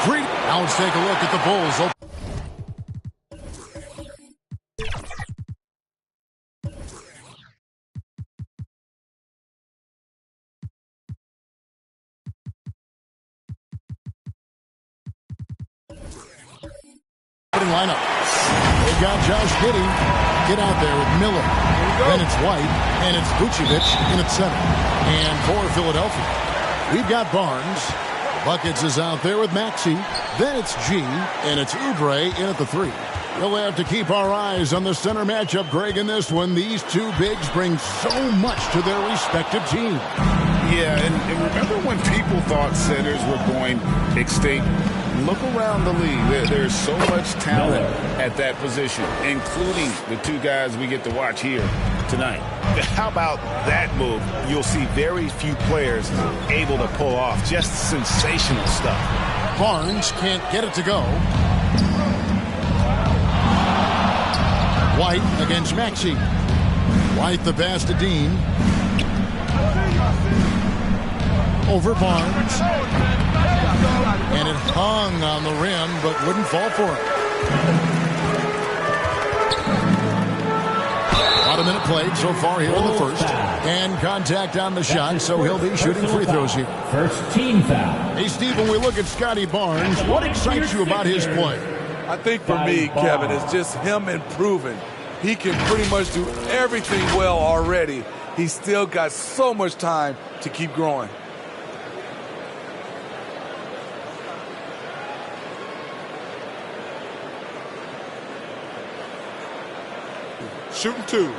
Now let's take a look at the Bulls. Lineup. They got Josh Giddey. Get out there with Miller. Then it's White, and it's Vucevic in at center. And for Philadelphia, we've got Barnes. Buckets is out there with Maxey. Then it's G, and it's Oubre in at the 3. We'll have to keep our eyes on the center matchup, Greg, in this one. These two bigs bring so much to their respective teams. Yeah, and remember when people thought centers were going extinct? Look around the league. There's so much talent at that position, including the two guys we get to watch here tonight. How about that move? You'll see very few players able to pull off just sensational stuff. Barnes can't get it to go. White against Maxey. White the pass to Dean. Over Barnes. And it hung on the rim, but wouldn't fall for him. About a minute played so far here in the first. And contact on the shot, so he'll be shooting free throws here. First team foul. Hey, Steve, when we look at Scotty Barnes, what excites you about his play? I think for me, Kevin, it's just him improving. He can pretty much do everything well already. He's still got so much time to keep growing. Shooting 2.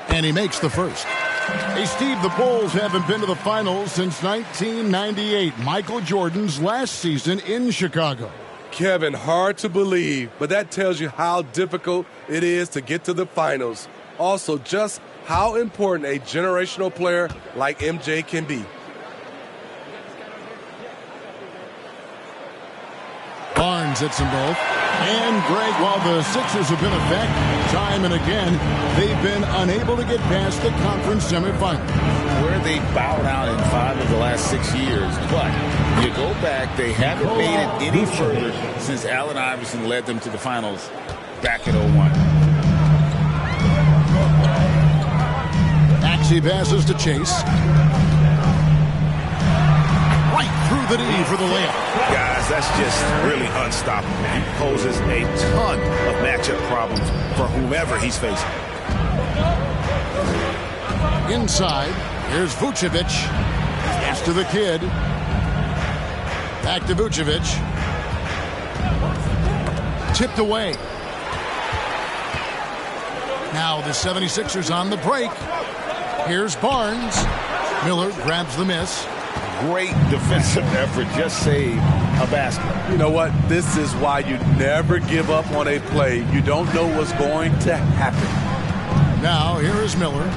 And he makes the first. Hey, Steve, the Bulls haven't been to the finals since 1998, Michael Jordan's last season in Chicago. Kevin, hard to believe, but that tells you how difficult it is to get to the finals. Also, just how important a generational player like MJ can be. Barnes hits them both. And, Greg, while the Sixers have been a fact time and again, they've been unable to get past the conference semifinals. Where they bowed out in 5 of the last 6 years. But you go back, they haven't made it any further since Allen Iverson led them to the finals back in 01. Maxey passes to Chase. Right through the knee for the layup. Guys, that's just really unstoppable. He poses a ton of matchup problems for whomever he's facing. Inside, here's Vucevic. Pass to the kid. Back to Vucevic. Tipped away. Now the 76ers on the break. Here's Barnes. Miller grabs the miss. Great defensive effort. Just save a basket. You know what? This is why you never give up on a play. You don't know what's going to happen. Now, here is Miller.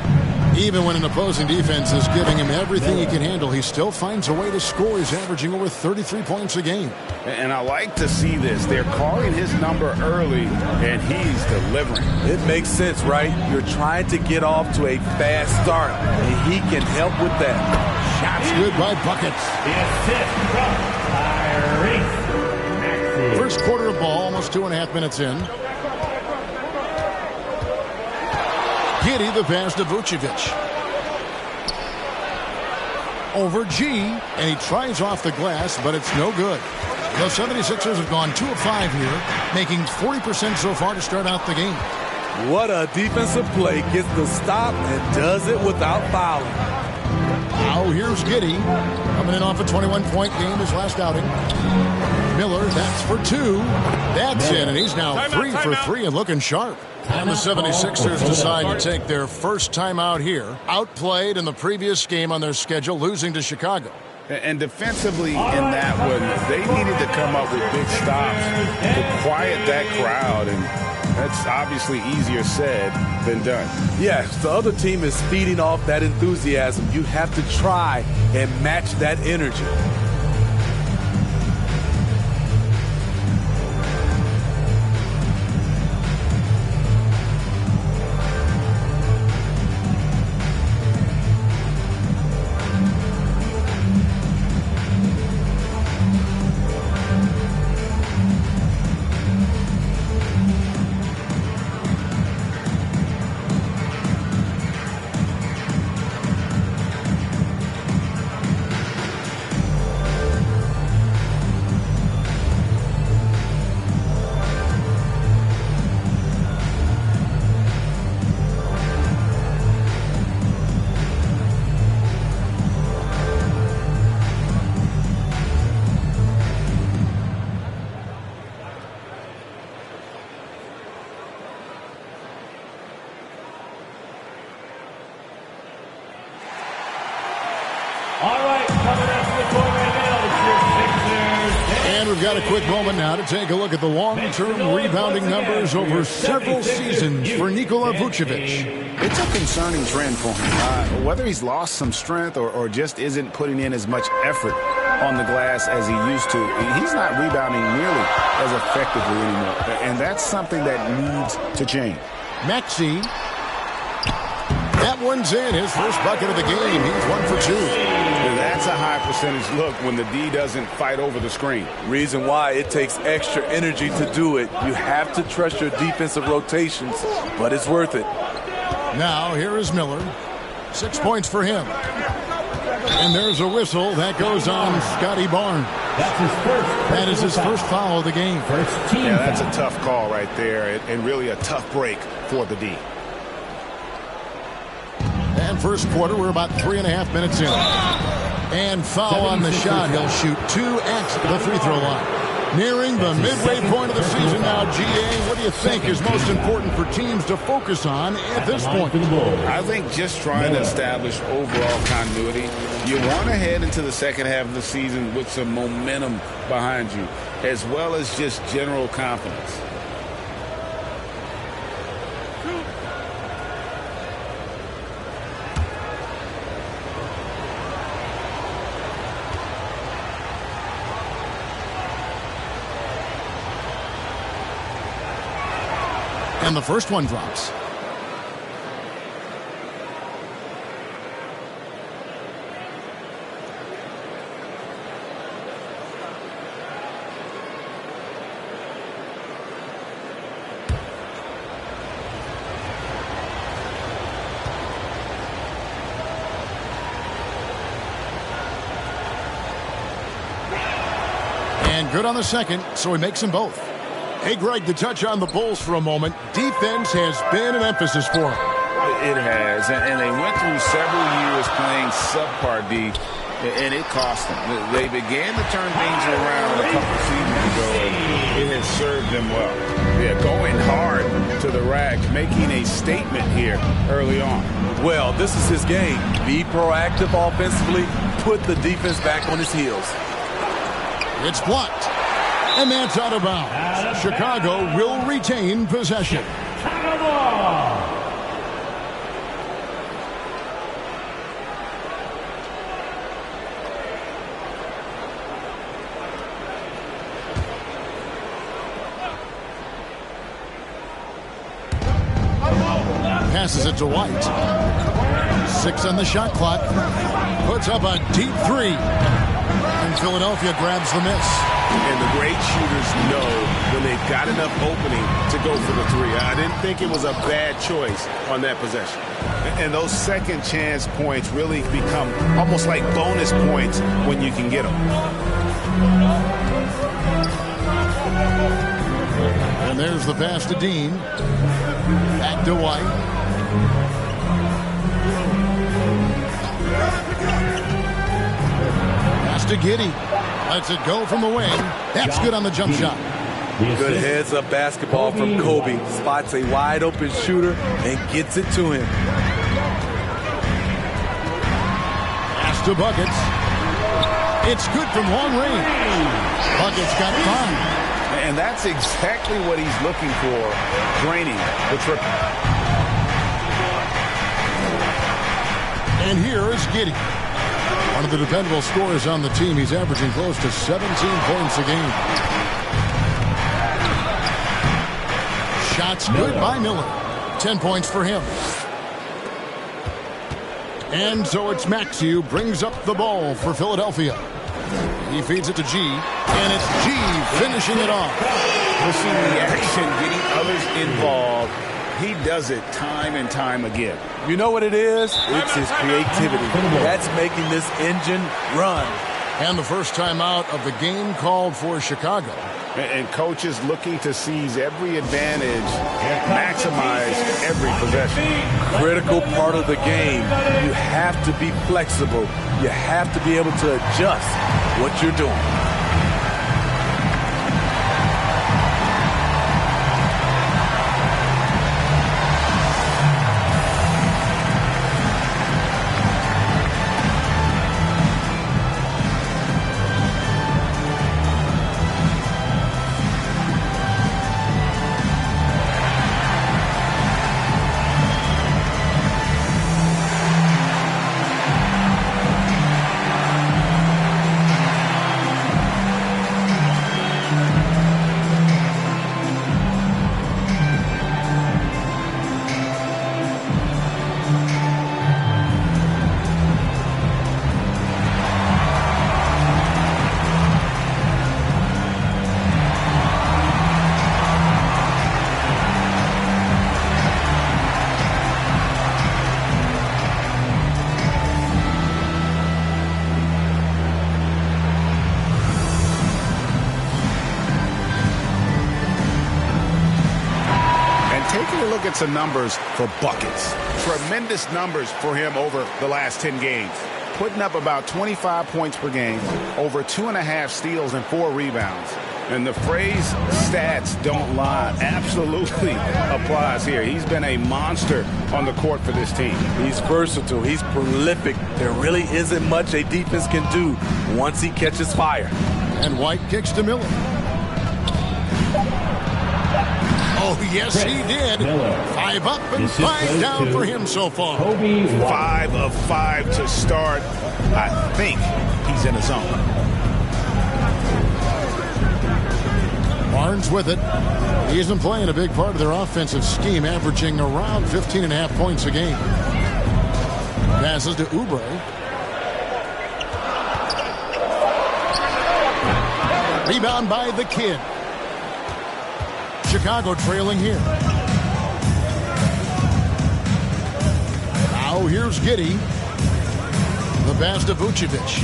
Even when an opposing defense is giving him everything he can handle, he still finds a way to score. He's averaging over 33 points a game. And I like to see this. They're calling his number early, and he's delivering. It makes sense, right? You're trying to get off to a fast start, and he can help with that. Shots good by Buckets. First quarter of ball, almost 2.5 minutes in. Giddey the pass to Vucevic. Over G, and he tries off the glass, but it's no good. The 76ers have gone 2 of 5 here, making 40% so far to start out the game. What a defensive play. Gets the stop and does it without fouling. Now here's Giddey, coming in off a 21-point game his last outing. Miller, that's for 2. That's in, and he's now 3 for 3 and looking sharp. And the 76ers decide to take their first time out here. Outplayed in the previous game on their schedule, losing to Chicago. And defensively in that one, they needed to come up with big stops to quiet that crowd, and that's obviously easier said than done. Yes, the other team is feeding off that enthusiasm. You have to try and match that energy. got a quick moment now to take a look at the long-term rebounding numbers over several seasons for Nikola Vucevic. It's a concerning trend for him. Whether he's lost some strength or just isn't putting in as much effort on the glass as he used to, he's not rebounding nearly as effectively anymore. And that's something that needs to change. Maxey. That one's in. His first bucket of the game. He's 1 for 2. That's a high percentage look when the D doesn't fight over the screen. Reason why it takes extra energy to do it. You have to trust your defensive rotations, but it's worth it. Now, here is Miller. 6 points for him. And there's a whistle. That goes on Scotty Barnes. That is his first foul of the game. Yeah, that's a tough call right there, and really a tough break for the D. And first quarter, we're about 3.5 minutes in. And foul on the shot. He'll shoot 2 at the free throw line. Nearing the midway point of the season now, GA, what do you think is most important for teams to focus on at this point? I think just trying to establish overall continuity. You want to head into the second half of the season with some momentum behind you, as well as just general confidence. And the first one drops. And good on the second, so he makes them both. Hey, Greg, to touch on the Bulls for a moment, defense has been an emphasis for them. It has, and they went through several years playing subpar D, and it cost them. They began to turn things around a couple seasons ago, and it has served them well. Yeah, going hard to the rack, making a statement here early on. Well, this is his game. Be proactive offensively, put the defense back on his heels. It's blocked. And that's out of bounds. Chicago will retain possession. Passes it to White. 6 on the shot clock. Puts up a deep 3. And Philadelphia grabs the miss. And the great shooters know when they've got enough opening to go for the 3. I didn't think it was a bad choice on that possession. And those second chance points really become almost like bonus points when you can get them. And there's the pass to Dean. Back to White. Pass to Giddey. Lets it go from the wing. That's good on the jump shot. Good heads-up basketball from Kobe. Spots a wide-open shooter and gets it to him. Pass to Buckets. It's good from long range. Buckets got 5. And that's exactly what he's looking for, draining the triple. And here is Giddey. One of the dependable scorers on the team. He's averaging close to 17 points a game. Shots good by Miller. 10 points for him. And so it's Maxey who brings up the ball for Philadelphia. He feeds it to G. And it's G finishing it off. We'll see the action, getting others involved. He does it time and time again. You know what it is? It's his creativity. That's making this engine run. And the first time out of the game called for Chicago. And coaches looking to seize every advantage, maximize every possession. Critical part of the game. You have to be flexible. You have to be able to adjust what you're doing. taking a look at some numbers for buckets. Tremendous numbers for him over the last 10 games. Putting up about 25 points per game, over 2.5 steals and 4 rebounds. And the phrase stats don't lie absolutely applies here. He's been a monster on the court for this team. He's versatile. He's prolific. There really isn't much a defense can do once he catches fire. And White kicks to Miller. Oh, yes, he did. 5 up and 5 down for him so far. 5 of 5 to start. I think he's in a zone. Barnes with it. He isn't playing a big part of their offensive scheme, averaging around 15.5 points a game. Passes to Oubre. Rebound by the kid. Chicago trailing here. Now here's Giddey. The pass to Vucevic.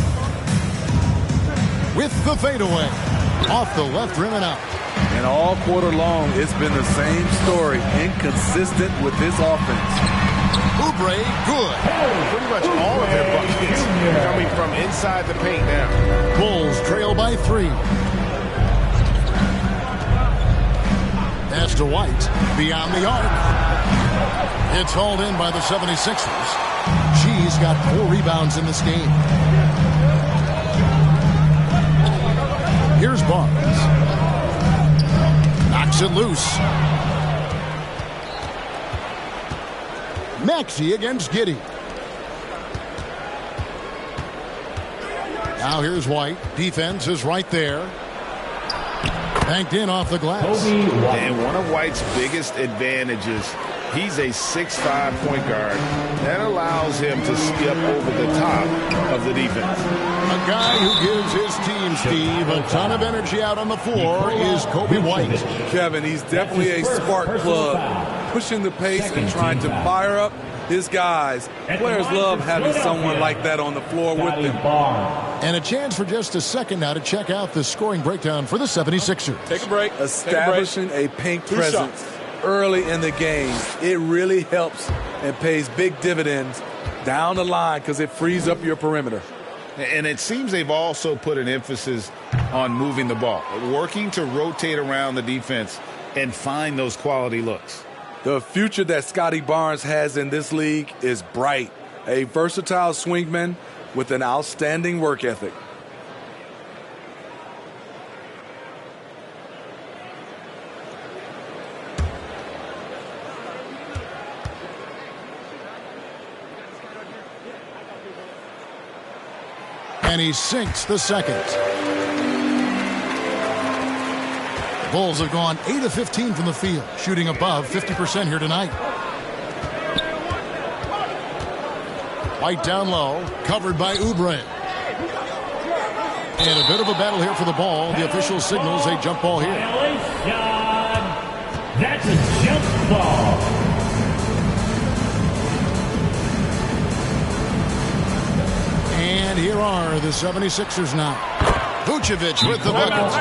With the fadeaway. Off the left rim and out. And all quarter long, it's been the same story. Inconsistent with this offense. Oubre, good. Pretty much all of their buckets coming from inside the paint now. Bulls trail by 3. Pass to White. Beyond the arc. It's hauled in by the 76ers. She's got 4 rebounds in this game. Here's Barnes. Knocks it loose. Maxey against Giddey. Now here's White. Defense is right there. Banked in off the glass. And one of White's biggest advantages, he's a 6'5" point guard. That allows him to skip over the top of the defense. A guy who gives his team, Steve, a ton of energy out on the floor is Coby White. Kevin, he's definitely a spark plug, pushing the pace and trying to fire up his guys. Players love having someone like that on the floor with them. And a chance for just a second now to check out the scoring breakdown for the 76ers. Take a break. Establishing a paint presence early in the game. It really helps and pays big dividends down the line because it frees up your perimeter. And it seems they've also put an emphasis on moving the ball, working to rotate around the defense and find those quality looks. The future that Scotty Barnes has in this league is bright. A versatile swingman with an outstanding work ethic. And he sinks the second. Bulls have gone 8 of 15 from the field, shooting above 50% here tonight. White down low, covered by Oubre. And a bit of a battle here for the ball. The official signals a jump ball here. That's a jump ball. And here are the 76ers now. Vucevic with the buckets.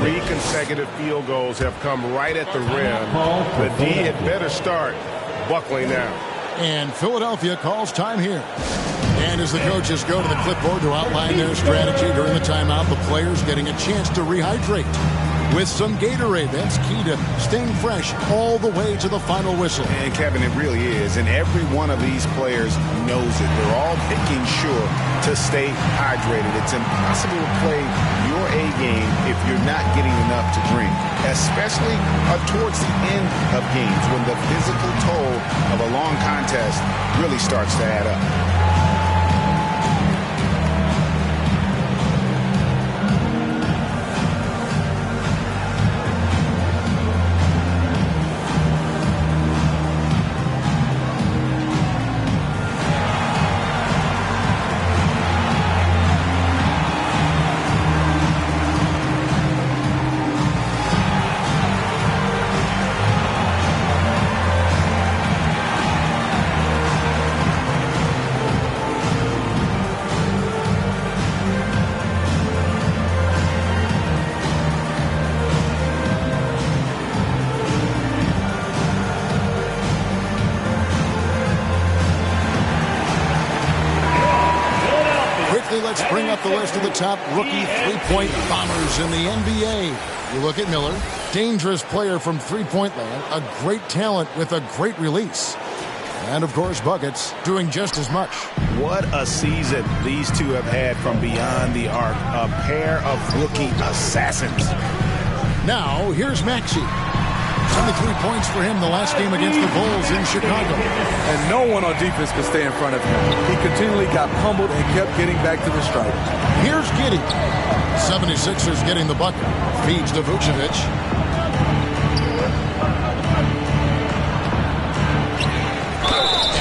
3 consecutive field goals have come right at the rim. The D had better start buckling now. And Philadelphia calls time here. And as the coaches go to the clipboard to outline their strategy during the timeout, the players getting a chance to rehydrate with some Gatorade. That's key to staying fresh all the way to the final whistle. And Kevin, it really is. And every one of these players knows it. They're all making sure to stay hydrated. It's impossible to play your A game if you're not getting enough to drink, especially towards the end of games when the physical toll of a long contest really starts to add up. top rookie three-point bombers in the NBA. You look at Miller, dangerous player from three-point land, a great talent with a great release. And, of course, buckets doing just as much. What a season these two have had from beyond the arc. A pair of rookie assassins. Now, here's Maxey. 73 points for him the last game against the Bulls in Chicago. And no one on defense could stay in front of him. He continually got pummeled and kept getting back to the stripe. Here's Giddey. 76ers getting the bucket. Feeds to Vucevic.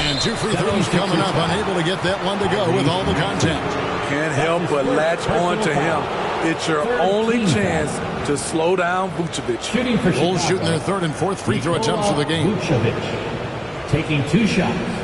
And 2 free throws coming up. Unable to get that one to go with all the contact. Can't help but latch on to him. It's your only chance to slow down Vucevic. Bulls shooting their third and fourth free throw attempts of the game. Vucevic taking 2 shots.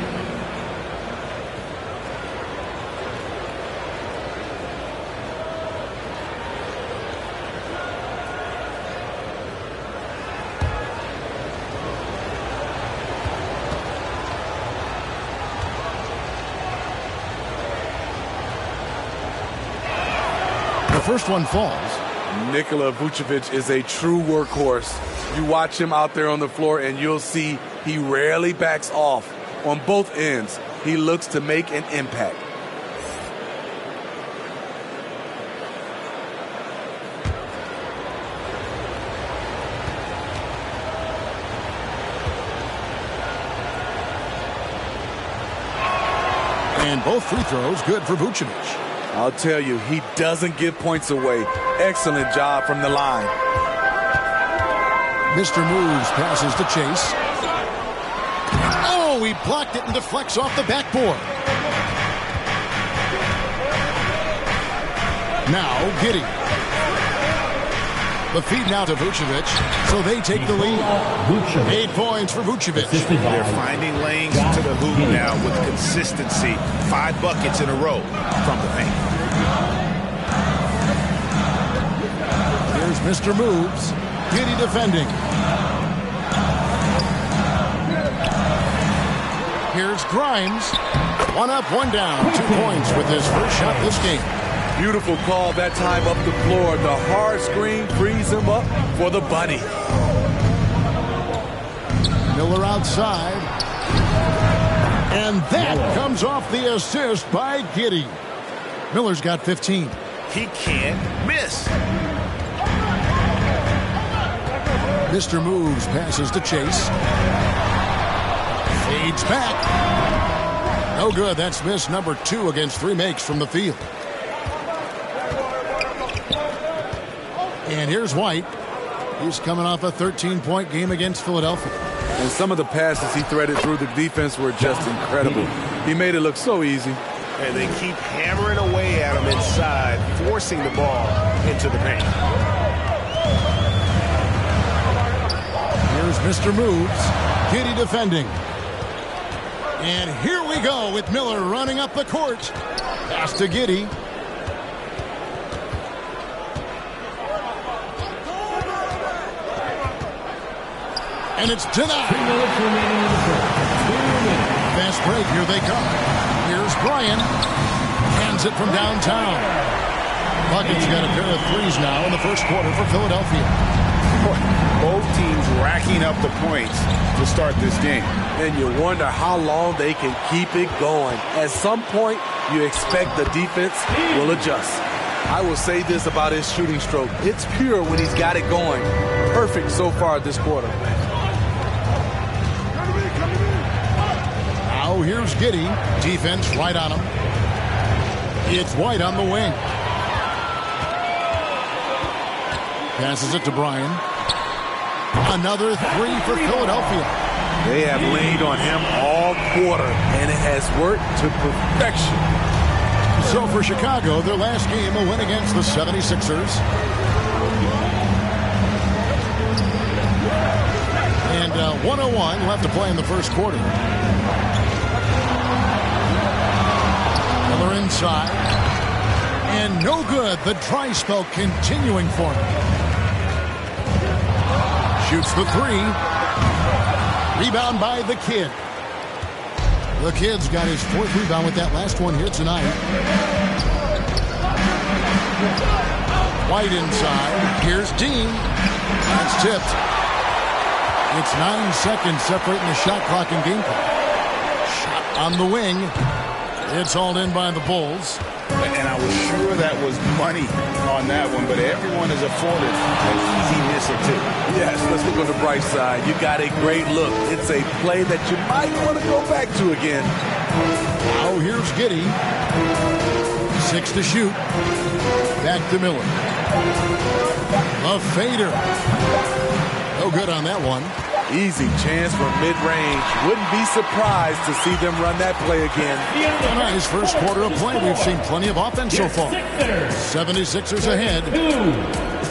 First one falls. Nikola Vucevic is a true workhorse. You watch him out there on the floor and you'll see he rarely backs off. On both ends, he looks to make an impact. And both free throws good for Vucevic. I'll tell you, he doesn't give points away. Excellent job from the line. Mr. Moves passes to Chase. Oh, he blocked it and deflects off the backboard. Now, Giddey. The feed now to Vucevic, so they take the lead. 8 points for Vucevic. They're finding lanes to the hoop now with consistency. 5 buckets in a row from the paint. Here's Mr. Moves. Giddey defending. Here's Grimes. 1 up, 1 down. 2 points with his first shot this game. Beautiful call that time up the floor. The hard screen frees him up for the bunny. Miller outside. And that comes off the assist by Giddey. Miller's got 15. He can't miss. Mr. Moves passes to Chase. Fades back. No good. That's miss number 2 against 3 makes from the field. And here's White. He's coming off a 13-point game against Philadelphia. And some of the passes he threaded through the defense were just incredible. He made it look so easy. And they keep hammering away at him inside, forcing the ball into the paint. Here's Mr. Moves. Giddey defending. And here we go with Miller running up the court. Pass to Giddey. And it's denied. Fast break. Here they come. Here's Bryant. Hands it from downtown. Buckets got a pair of threes now in the first quarter for Philadelphia. Both teams racking up the points to start this game. And you wonder how long they can keep it going. At some point, you expect the defense will adjust. I will say this about his shooting stroke. It's pure when he's got it going. Perfect so far this quarter. Now here's Giddey. Defense right on him. It's White on the wing. Passes it to Bryan. Another 3 for Philadelphia. They have leaned on him all quarter, and it has worked to perfection. So for Chicago, their last game, a win against the 76ers. And 101 left to play in the first quarter. Miller inside. And no good. The dry spell continuing for him. Shoots the 3. Rebound by the Kid. The Kid's got his 4th rebound with that last one here tonight. White inside. Here's Dean. That's tipped. It's 9 seconds separating the shot clock and game clock. Shot on the wing. It's hauled in by the Bulls. And I was sure that was money on that one, but everyone is afforded an easy miss or two. Yes, let's look on the bright side. You got a great look. It's a play that you might want to go back to again. Now here's Giddey. 6 to shoot. Back to Miller. A fader. No good on that one. Easy chance from mid-range. Wouldn't be surprised to see them run that play again. A nice first quarter of play. We've seen plenty of offense so far. 76ers ahead.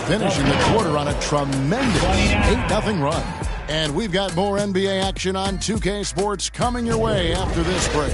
Finishing the quarter on a tremendous 8-0 run. And we've got more NBA action on 2K Sports coming your way after this break.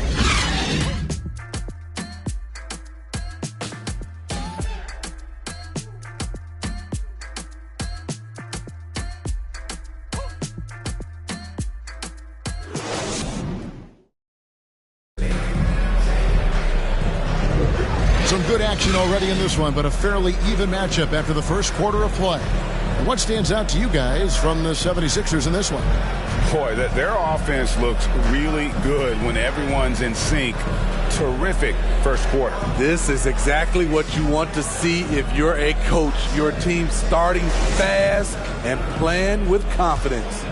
Some good action already in this one, but a fairly even matchup after the first quarter of play. And what stands out to you guys from the 76ers in this one? Boy, their offense looks really good when everyone's in sync. Terrific first quarter. This is exactly what you want to see if you're a coach. Your team starting fast and playing with confidence.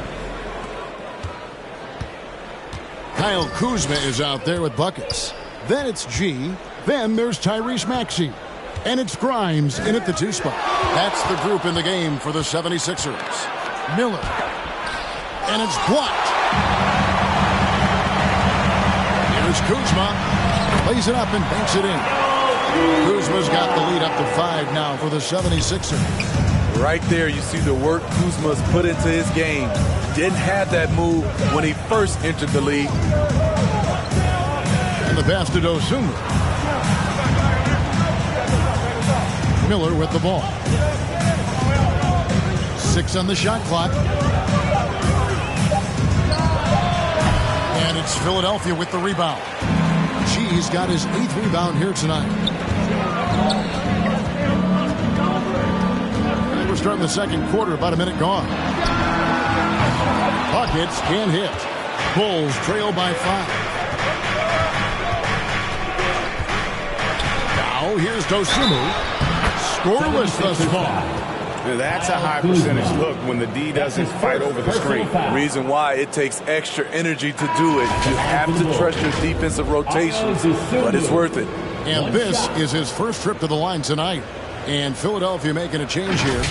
Kyle Kuzma is out there with buckets. Then it's G. Then there's Tyrese Maxey. And it's Grimes in at the 2 spot. That's the group in the game for the 76ers. Miller. And it's blocked. Here's Kuzma. Plays it up and banks it in. Kuzma's got the lead up to 5 now for the 76ers. Right there, you see the work Kuzma's put into his game. Didn't have that move when he first entered the league. And the pass to Dosunmu. Miller with the ball. 6 on the shot clock. And it's Philadelphia with the rebound. G's got his 8th rebound here tonight. And we're starting the second quarter, about a minute gone. Buckets can't hit. Bulls trail by 5. Now here's Dosunmu. Scoreless thus far. Now that's a high percentage look when the D doesn't fight over the screen. Reason why it takes extra energy to do it. You have to trust your defensive rotations, but it's worth it. And this is his first trip to the line tonight. And Philadelphia making a change here.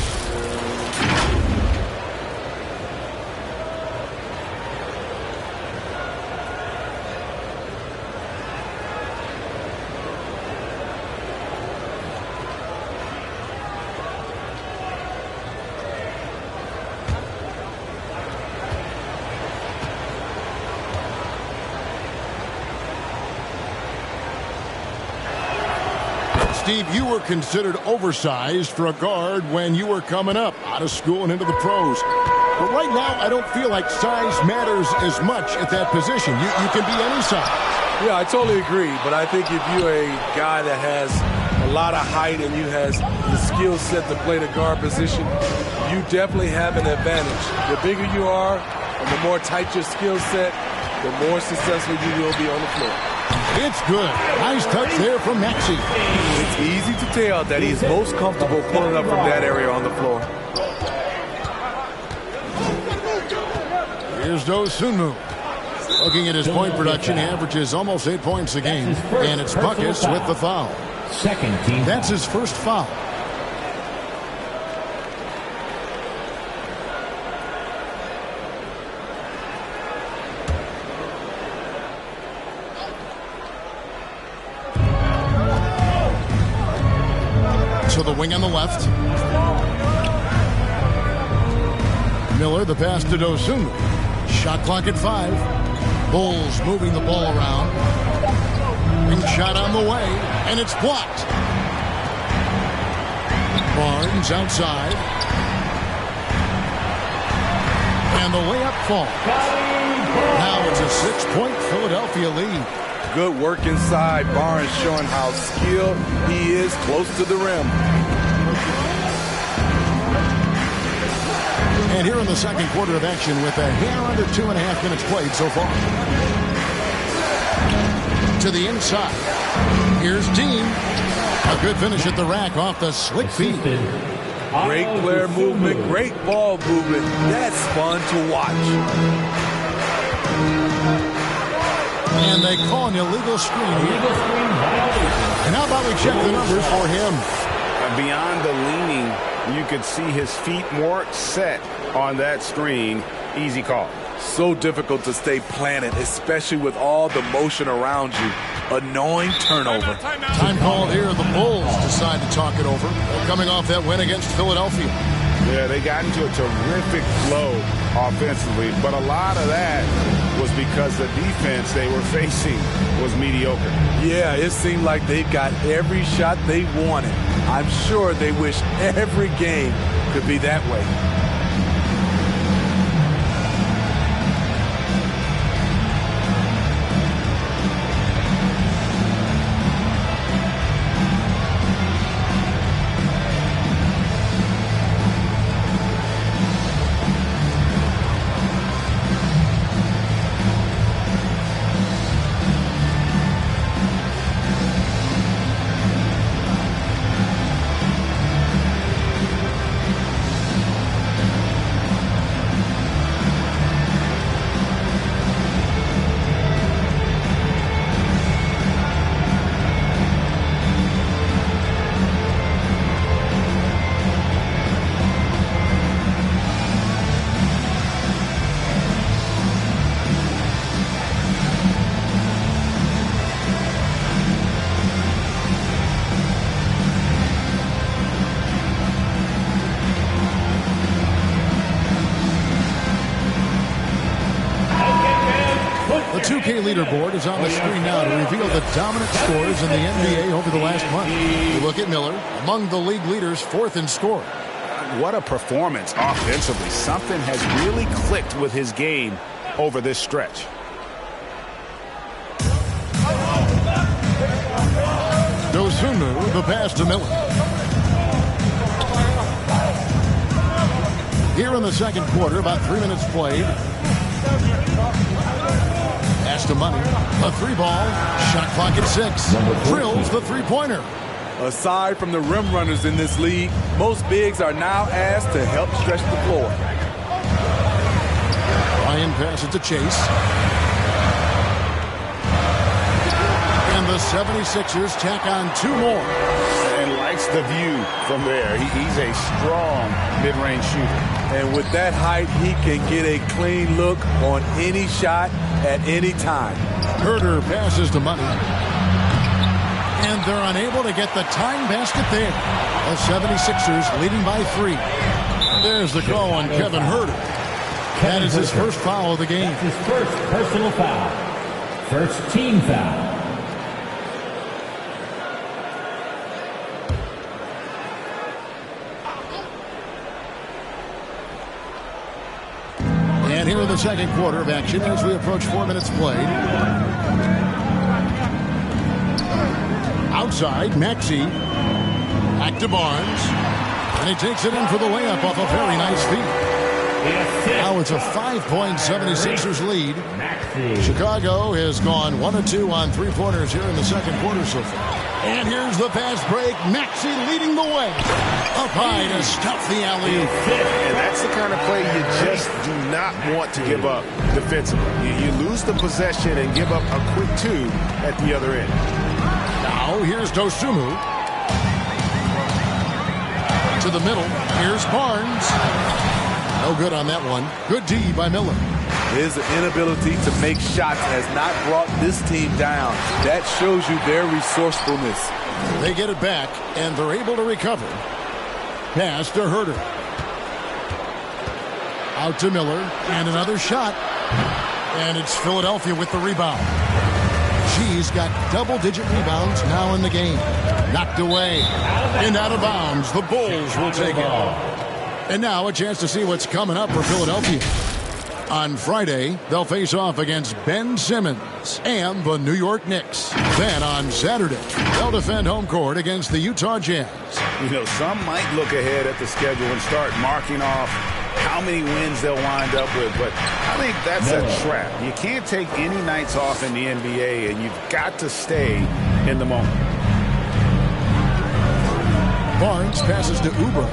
Steve, you were considered oversized for a guard when you were coming up out of school and into the pros. But right now, I don't feel like size matters as much at that position. You can be any size. Yeah, I totally agree. But I think if you're a guy that has a lot of height and you has the skill set to play the guard position, you definitely have an advantage. The bigger you are and the more tight your skill set, the more successful you will be on the floor. It's good. Nice touch there from Maxey. It's easy to tell that he's most comfortable pulling up from that area on the floor. Here's Dosunmu. Looking at his point production, he averages almost 8 points a game. And it's Buckets with the foul. Second team. That's his first foul. To the wing on the left. Miller, the pass to Dosunmu. Shot clock at 5. Bulls moving the ball around. Wing shot on the way, and it's blocked. Barnes outside. And the layup falls. Now it's a 6-point Philadelphia lead. Good work inside. Barnes showing how skilled he is close to the rim. And here in the second quarter of action with a hair under 2.5 minutes played so far. To the inside. Here's Dean. A good finish at the rack off the slick feed. Great player movement, great ball movement. That's fun to watch. And they call an illegal screen here. And how about we check the numbers for him? Beyond the leaning, you could see his feet more set on that screen. Easy call. So difficult to stay planted, especially with all the motion around you. Annoying turnover. Time called here. The Bulls decide to talk it over. They're coming off that win against Philadelphia. Yeah, they got into a terrific flow offensively, but a lot of that was because the defense they were facing was mediocre. Yeah, it seemed like they got every shot they wanted. I'm sure they wish every game could be that way. The 2K leaderboard is on the screen now to reveal the dominant scores in the NBA over the last month. You look at Miller, among the league leaders, fourth in score. What a performance offensively. Something has really clicked with his game over this stretch. Dosunmu, the pass to Miller. Here in the second quarter, about 3 minutes played. Pass to Money. A three ball. Shot clock at 6. Drills the three-pointer. Aside from the rim runners in this league, most bigs are now asked to help stretch the floor. Ryan passes to Chase. And the 76ers tack on 2 more. And likes the view from there. He's a strong mid-range shooter. And with that height, he can get a clean look on any shot at any time. Herder passes to Money. And they're unable to get the time basket there. The 76ers leading by 3. There's the call on Kevin Herder. That is his first foul of the game. That's his first personal foul. First team foul. And here in the second quarter of action as we approach 4 minutes played. Outside, Maxey. Back to Barnes. And he takes it in for the layup off a very nice feed. Now it's a 5-point 76ers lead. Chicago has gone 1 of 2 on three-pointers here in the second quarter so far. And here's the fast break. Maxey leading the way. Up high to stuff the alley-oop. And that's the kind of play you just do not want to give up defensively. You lose the possession and give up a quick 2 at the other end. Now here's Dosunmu. To the middle. Here's Barnes. No good on that one. Good D by Miller. His inability to make shots has not brought this team down. That shows you their resourcefulness. They get it back, and they're able to recover. Pass to Herder. Out to Miller, and another shot. And it's Philadelphia with the rebound. She's got double-digit rebounds now in the game. Knocked away. And out of bounds. The Bulls will take it. And now a chance to see what's coming up for Philadelphia. On Friday, they'll face off against Ben Simmons and the New York Knicks. Then on Saturday, they'll defend home court against the Utah Jazz. You know, some might look ahead at the schedule and start marking off how many wins they'll wind up with, but I think that's a trap. You can't take any nights off in the NBA, and you've got to stay in the moment. Barnes passes to Oubre.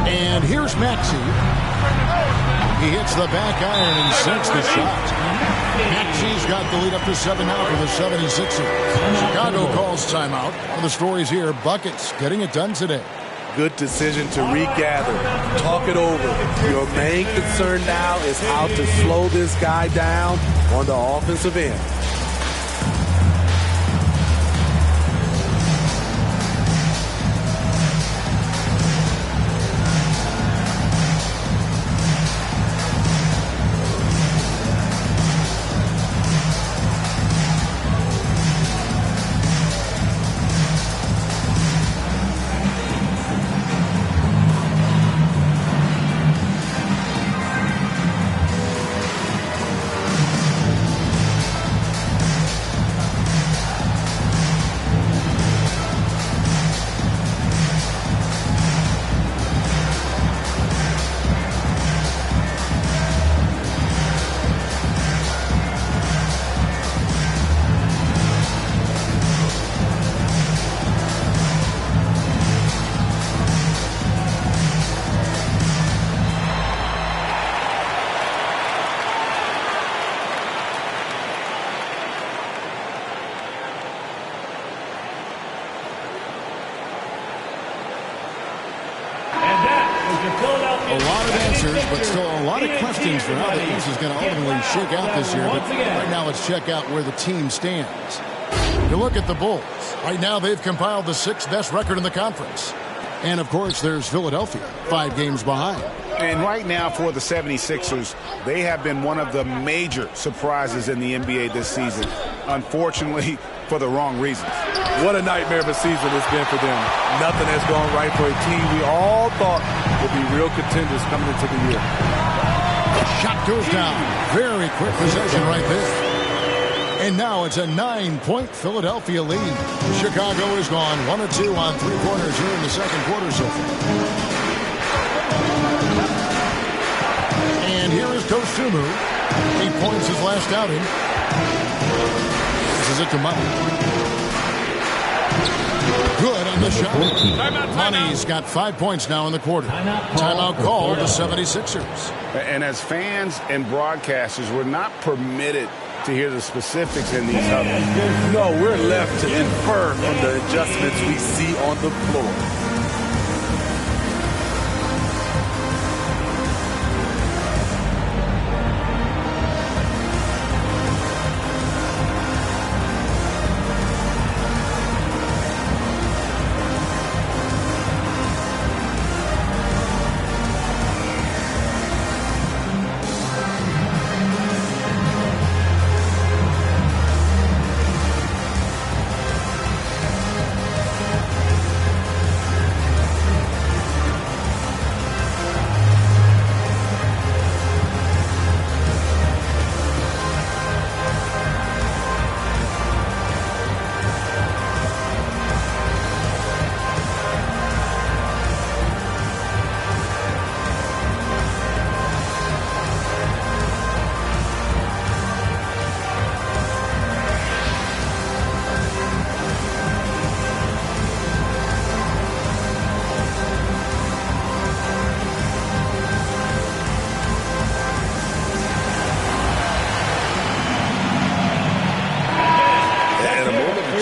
And here's Maxey. He hits the back iron and sinks the shot. Maxey's got the lead up to 7 now for the 76ers. Chicago calls timeout. One of the stories here, buckets getting it done today. Good decision to regather, talk it over. Your main concern now is how to slow this guy down on the offensive end. A lot of answers, but still a lot of questions for how the East is going to ultimately shake out this year. But right now, let's check out where the team stands. You look at the Bulls. Right now, they've compiled the 6th best record in the conference. And, of course, there's Philadelphia, 5 games behind. And right now for the 76ers, they have been one of the major surprises in the NBA this season. Unfortunately, for the wrong reasons. What a nightmare of a season it's been for them. Nothing has gone right for a team we all thought would be real contenders coming into the year. Shot goes down. Very quick possession right there. And now it's a 9-point Philadelphia lead. Chicago has gone 1 of 2 on 3 corners here in the second quarter so far. And here is Dosunmu. 8 points his last outing. This is it to Money. Good on the shot. Money's got 5 points now in the quarter. Timeout called the 76ers. And as fans and broadcasters, we're not permitted to hear the specifics in these huddles. No, we're left to infer from the adjustments we see on the floor.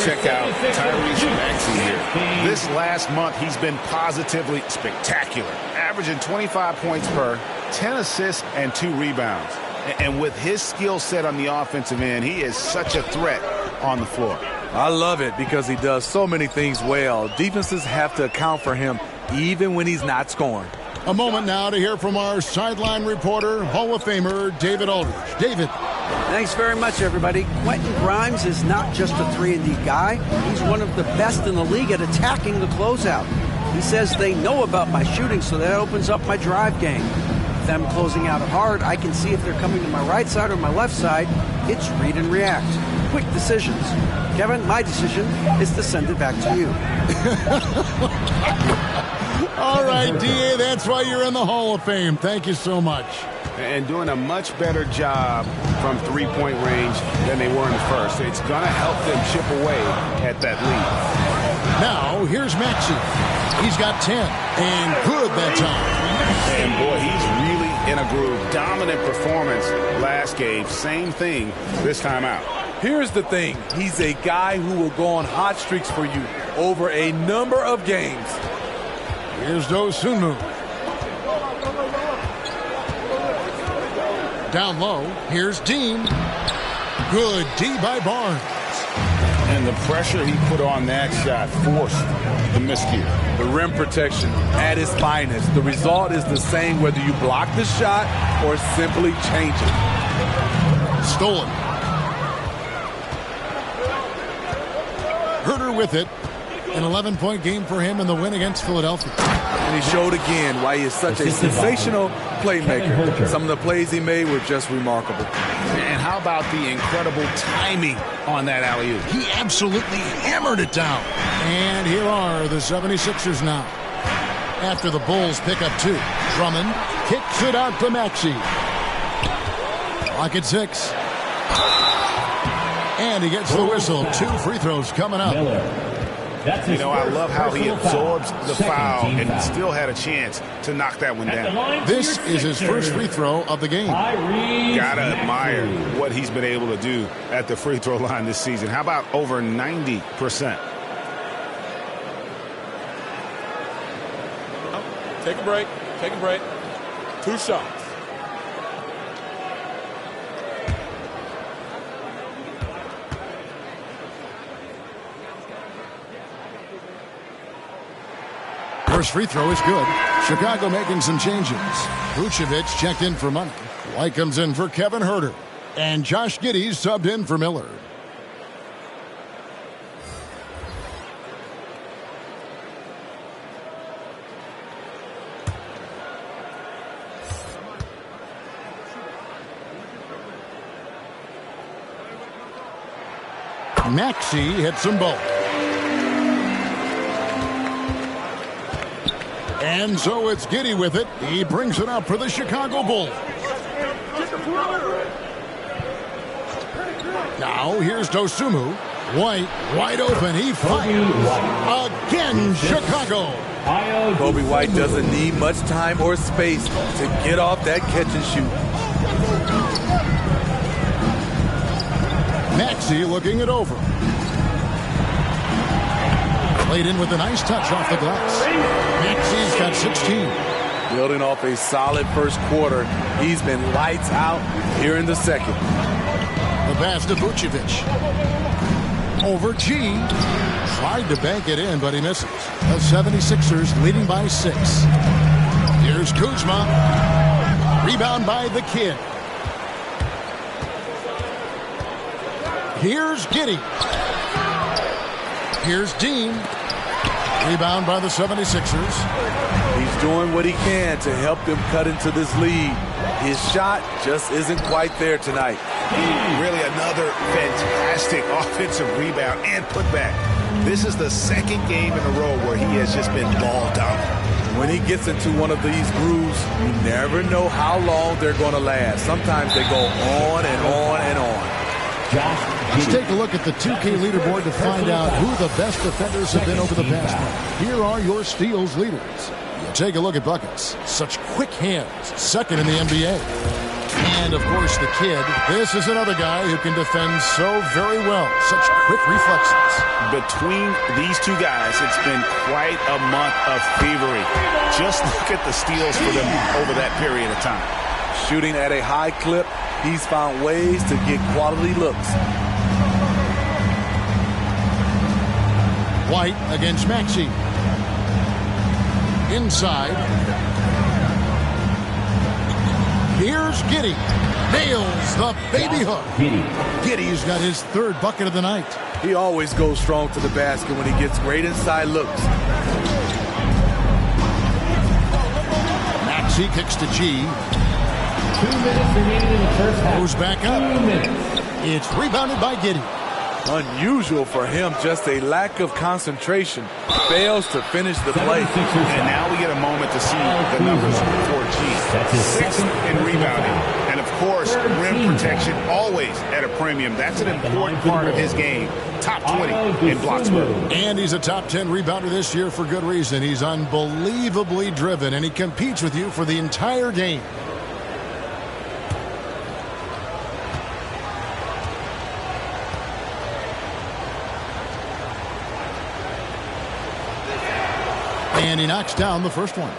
Check out Tyrese Maxey here. This last month, he's been positively spectacular, averaging 25 points per, 10 assists, and 2 rebounds. And with his skill set on the offensive end, he is such a threat on the floor. I love it because he does so many things well. Defenses have to account for him even when he's not scoring. A moment now to hear from our sideline reporter, Hall of Famer David Aldridge. David. Thanks very much, everybody. Quentin Grimes is not just a 3-and-D guy. He's one of the best in the league at attacking the closeout. He says they know about my shooting, so that opens up my drive game. With them closing out hard, I can see if they're coming to my right side or my left side. It's read and react. Quick decisions. Kevin, my decision is to send it back to you. All right, D.A., that's why you're in the Hall of Fame. Thank you so much. And doing a much better job from three-point range than they were in the first. It's going to help them chip away at that lead. Now, here's Maxey. He's got 10, and good that time. And, boy, he's really in a groove. Dominant performance last game. Same thing this time out. Here's the thing. He's a guy who will go on hot streaks for you over a number of games. Here's Dosunmu. Down low, here's Dean. Good D by Barnes. And the pressure he put on that shot forced the miscue. The rim protection at its finest. The result is the same whether you block the shot or simply change it. Stolen. Herter with it. An 11-point game for him in the win against Philadelphia. And he showed again why he is such a sensational playmaker. Some of the plays he made were just remarkable. And how about the incredible timing on that alley-oop? He absolutely hammered it down. And here are the 76ers now. After the Bulls pick up 2. Drummond kicks it out to Maxey. Clock at 6. And he gets the whistle. 2 free throws coming up. You know, I love how he absorbs the foul and still had a chance to knock that one down. This is his first free throw of the game. Gotta admire what he's been able to do at the free throw line this season. How about over 90%? Take a break. Take a break. 2 shots. First free throw is good. Chicago making some changes. Vucevic checked in for Money. White comes in for Kevin Herter. And Josh Giddey subbed in for Miller. Maxey hits them both. And so it's Giddey with it. He brings it up for the Chicago Bulls. Now here's Dosunmu. White wide open. He fires. Again, Chicago. Kobe White doesn't need much time or space to get off that catch and shoot. Maxey looking it over. Played in with a nice touch off the glass. Maxey's got 16. Building off a solid first quarter, he's been lights out here in the second. The pass to Vucevic. Over G. Tried to bank it in, but he misses. The 76ers leading by 6. Here's Kuzma. Rebound by the Kid. Here's Giddey. Here's Dean. Rebound by the 76ers. He's doing what he can to help them cut into this lead. His shot just isn't quite there tonight. Really another fantastic offensive rebound and putback. This is the second game in a row where he has just been ball dominant. When he gets into one of these grooves, you never know how long they're going to last. Sometimes they go on and on and on. Let's take a look at the 2K leaderboard to find out who the best defenders have been over the past month. Here are your steals leaders. You take a look at buckets. Such quick hands. Second in the NBA. And, of course, the Kid. This is another guy who can defend so very well. Such quick reflexes. Between these two guys, it's been quite a month of thievery. Just look at the steals for them over that period of time. Shooting at a high clip, he's found ways to get quality looks. White against Maxey. Inside. Here's Giddey. Nails the baby hook. Giddey's got his third bucket of the night. He always goes strong to the basket when he gets great inside looks. Maxey kicks to G. 2 minutes remaining in the first half. Goes back up. 2 minutes. It's rebounded by Giddey. Unusual for him, just a lack of concentration. Fails to finish the play. And now we get a moment to see the numbers for G. That's his 6th second in rebounding. foul. And, of course, rim protection always at a premium. That's an important part of his game. Top 20 in blocks per. And he's a top 10 rebounder this year for good reason. He's unbelievably driven, and he competes with you for the entire game. And he knocks down the first one.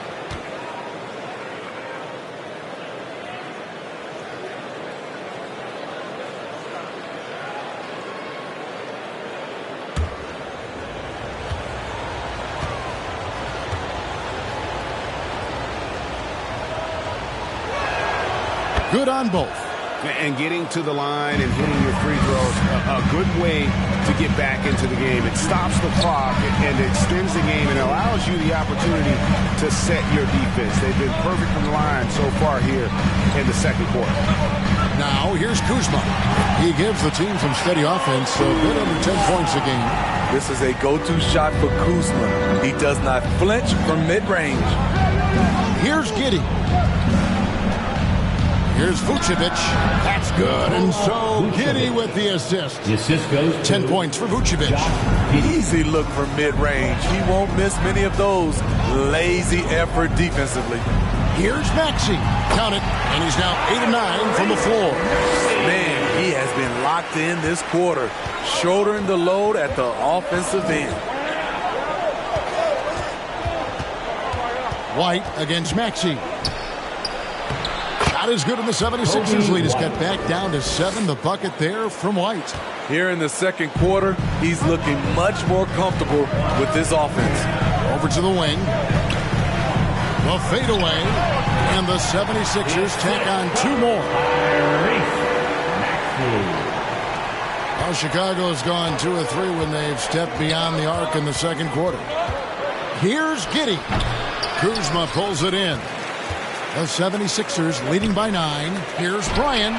Good on both. And getting to the line and hitting your free throws, a good way to get back into the game. It stops the clock and extends the game and allows you the opportunity to set your defense. They've been perfect from the line so far here in the second quarter. Now here's Kuzma. He gives the team some steady offense, a bit under 10 points a game. This is a go-to shot for Kuzma. He does not flinch from mid-range. Here's Giddey. Here's Vucevic. That's good. And so Giddey with the assist. The assist goes to 10 points for Vucevic. Easy look from mid-range. He won't miss many of those. Lazy effort defensively. Here's Maxey. Count it. And he's now 8 of 9 from the floor. Man, he has been locked in this quarter, shouldering the load at the offensive end. White against Maxey. Shot is good, and the 76ers lead is cut back down to 7. The bucket there from White. Here in the second quarter, he's looking much more comfortable with this offense. Over to the wing. The fadeaway. And the 76ers tack on 2 more. Well, Chicago's gone 2 of 3 when they've stepped beyond the arc in the second quarter. Here's Giddey. Kuzma pulls it in. The 76ers leading by 9. Here's Bryant.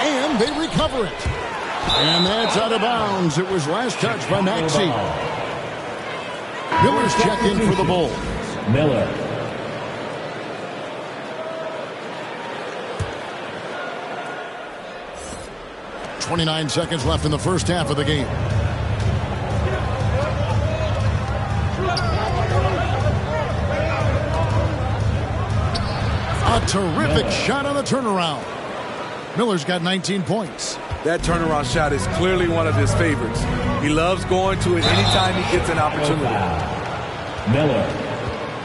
And they recover it. And that's out of bounds. It was last touched by Maxey. Miller's checked in for the Bulls. Miller. .29 seconds left in the first half of the game. A terrific shot on the turnaround. Miller's got 19 points. That turnaround shot is clearly one of his favorites. He loves going to it anytime he gets an opportunity. Miller.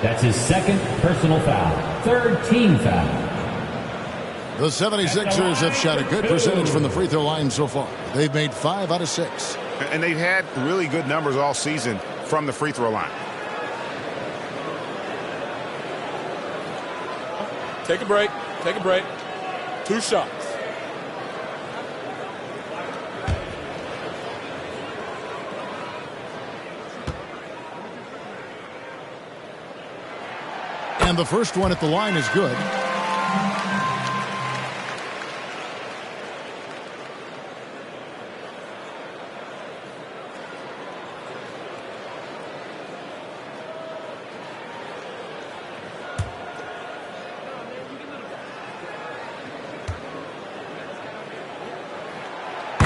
That's his second personal foul. Third team foul. The 76ers have shot a good percentage from the free throw line so far. They've made 5 out of 6. And they've had really good numbers all season from the free throw line. Take a break. Take a break. 2 shots. And the first one at the line is good.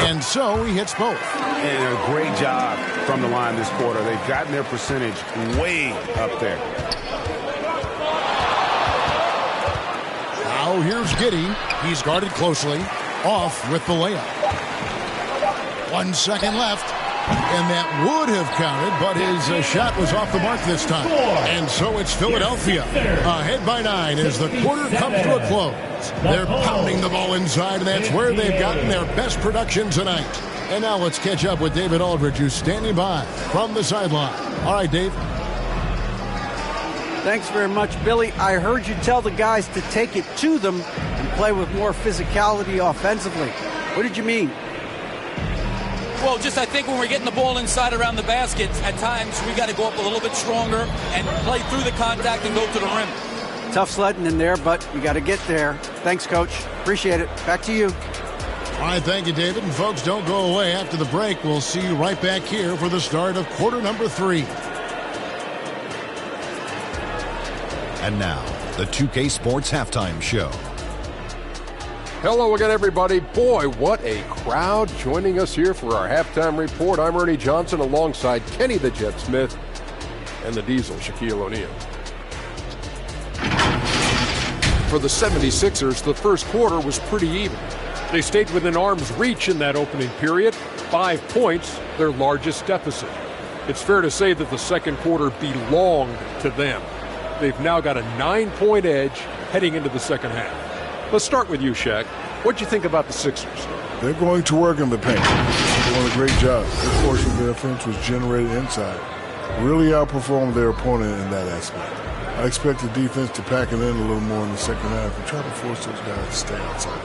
And so he hits both. And a great job from the line this quarter. They've gotten their percentage way up there. Now here's Giddey. He's guarded closely. Off with the layup. 1 second left. And that would have counted, but his shot was off the mark this time. And so it's Philadelphia ahead by 9 as the quarter comes to a close. They're pounding the ball inside, and that's where they've gotten their best production tonight. And now let's catch up with David Aldridge, who's standing by from the sideline. All right, Dave. Thanks very much, Billy. I heard you tell the guys to take it to them and play with more physicality offensively. What did you mean? Well, I think when we're getting the ball inside around the basket, at times we got to go up a little bit stronger and play through the contact and go to the rim. Tough sledding in there, but you got to get there. Thanks, Coach. Appreciate it. Back to you. All right, thank you, David. And folks, don't go away. After the break, we'll see you right back here for the start of quarter number 3. And now, the 2K Sports Halftime Show. Hello again, everybody. Boy, what a crowd joining us here for our halftime report. I'm Ernie Johnson alongside Kenny the Jet Smith and the Diesel, Shaquille O'Neal. For the 76ers, the first quarter was pretty even. They stayed within arm's reach in that opening period. 5 points, their largest deficit. It's fair to say that the second quarter belonged to them. They've now got a 9-point edge heading into the second half. Let's start with you, Shaq. What'd you think about the Sixers? They're going to work in the paint. They're doing a great job. Their portion of their offense was generated inside. Really outperformed their opponent in that aspect. I expect the defense to pack it in a little more in the second half and try to force those guys to stay outside.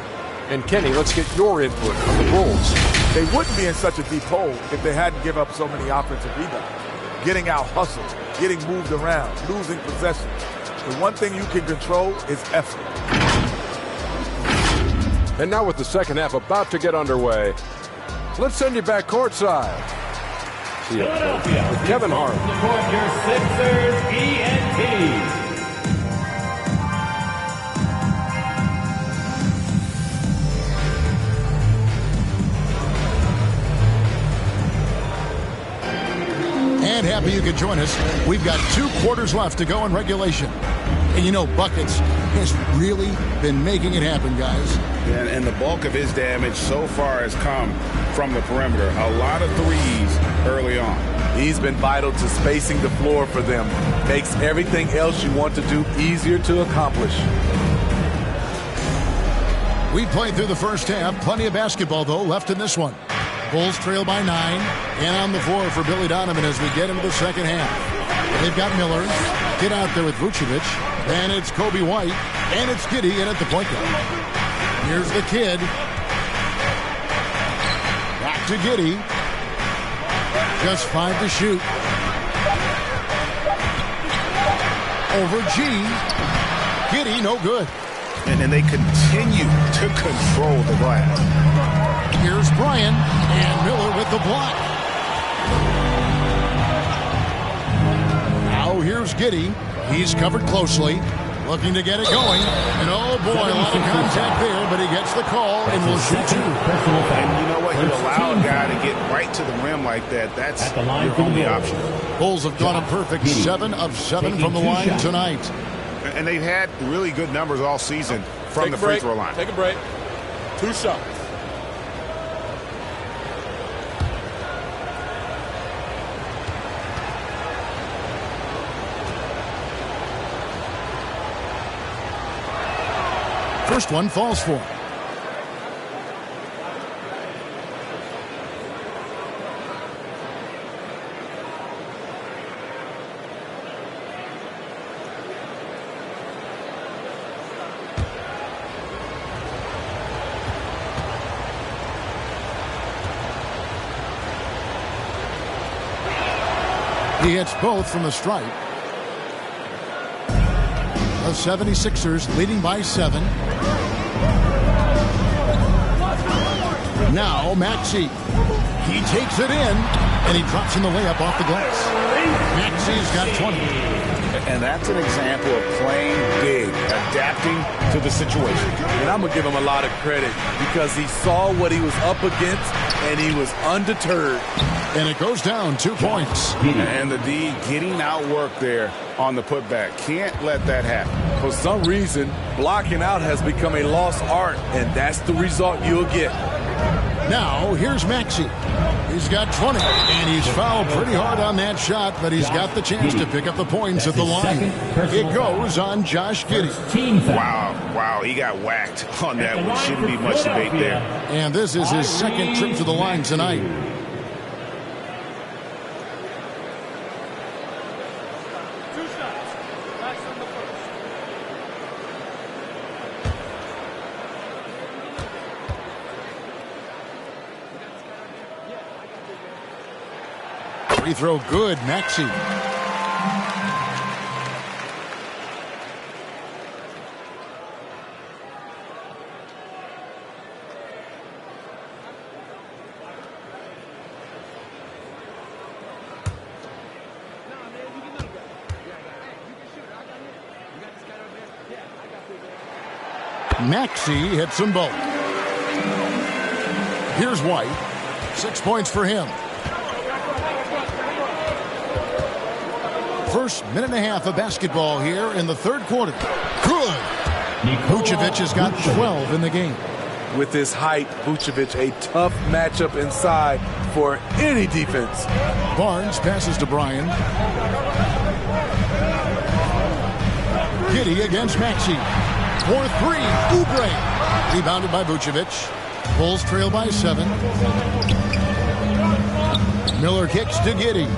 And Kenny, let's get your input on the Bulls. They wouldn't be in such a deep hole if they hadn't given up so many offensive rebounds. Getting out hustled, getting moved around, losing possessions. The one thing you can control is effort. And now with the second half about to get underway, let's send you back courtside. See you with Kevin Harlan. Your Sixers ENT. And happy you could join us. We've got 2 quarters left to go in regulation. And you know, Buckets has really been making it happen, guys. And the bulk of his damage so far has come from the perimeter. A lot of threes early on. He's been vital to spacing the floor for them. Makes everything else you want to do easier to accomplish. We played through the first half. Plenty of basketball, though, left in this one. Bulls trail by 9. And on the floor for Billy Donovan as we get into the second half. They've got Miller. Get out there with Vucevic. And it's Kobe White. And it's Giddey in at the point guard. Here's the kid. Back to Giddey. Just 5 to shoot. Over G. Giddey, no good. And they continue to control the glass. Here's Bryant. And Miller with the block. Now here's Giddey. He's covered closely. Looking to get it going. And oh boy, a lot of contact there, but he gets the call and will shoot 2. And you know what? You allow a guy to get right to the rim like that. That's your only option. Bulls have gone a perfect 7 of 7 from the line tonight. And they've had really good numbers all season from the free throw line. Take a break. 2 shots. First one falls for him. He hits both from the stripe. The 76ers leading by 7. Now Maxey. He takes it in, and he drops in the layup off the glass. Maxey's got 20. And that's an example of playing big, adapting to the situation. And I'm going to give him a lot of credit because he saw what he was up against, and he was undeterred. And it goes down 2 points. And the D getting outworked there on the putback. Can't let that happen. For some reason, blocking out has become a lost art, and that's the result you'll get. Now, here's Maxey. He's got 20, and he's fouled pretty hard on that shot, but he's got the chance to pick up the points at the line. It goes on Josh Giddey. Wow, he got whacked on that one. Shouldn't be much debate there. And this is his second trip to the line tonight. Free throw good, Maxey. Maxey hits them both. Here's White. 6 points for him. First minute and a half of basketball here in the third quarter. Good. Vucevic has got 12 in the game. With his height, Vucevic, a tough matchup inside for any defense. Barnes passes to Bryan. Giddey against Maxey. 4-3. Oubre. Rebounded by Vucevic. Bulls trail by 7. Miller kicks to Giddey.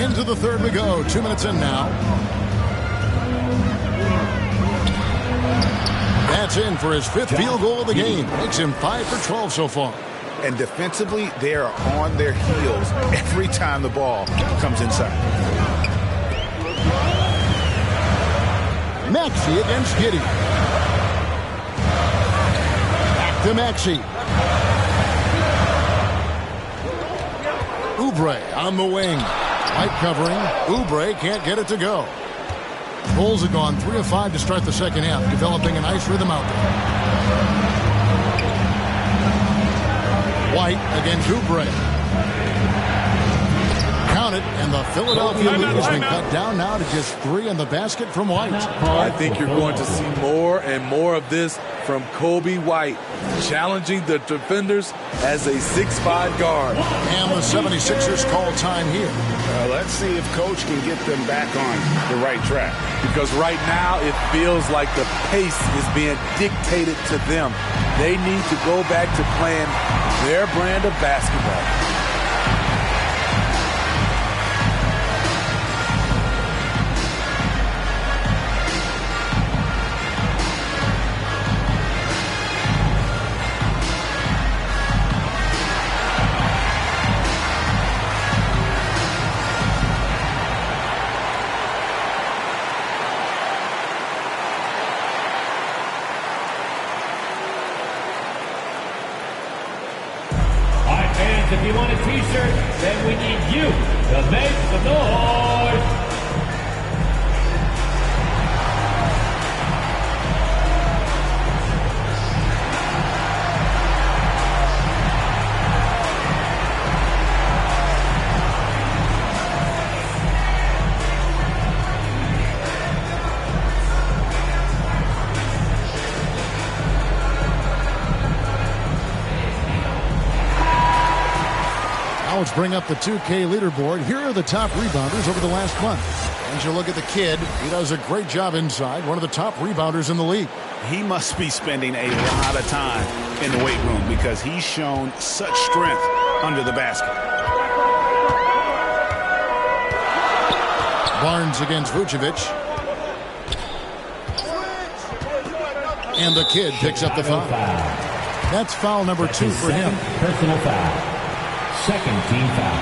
Into the third we go. 2 minutes in now. That's in for his 5th field goal of the game. Makes him 5 for 12 so far. And defensively, they are on their heels every time the ball comes inside. Maxey against Giddey. Back to Maxey. Oubre on the wing. White covering. Oubre can't get it to go. Bulls have gone 3 of 5 to start the second half, developing a nice rhythm out there. White against Oubre. Count it, and the Philadelphia lead has been cut down now to just 3 in the basket from White. I think you're going to see more and more of this from Coby White, challenging the defenders as a 6'5" guard. And the 76ers call time here. Let's see if Coach can get them back on the right track. Because right now it feels like the pace is being dictated to them. They need to go back to playing their brand of basketball. If you want a t-shirt, then we need you to make some noise. Let's bring up the 2K leaderboard. Here are the top rebounders over the last month. And you look at the kid, he does a great job inside, one of the top rebounders in the league. He must be spending a lot of time in the weight room because he's shown such strength under the basket. Barnes against Vucevic. And the kid picks up the foul. That's foul number 2 for him. Personal foul. Second team foul.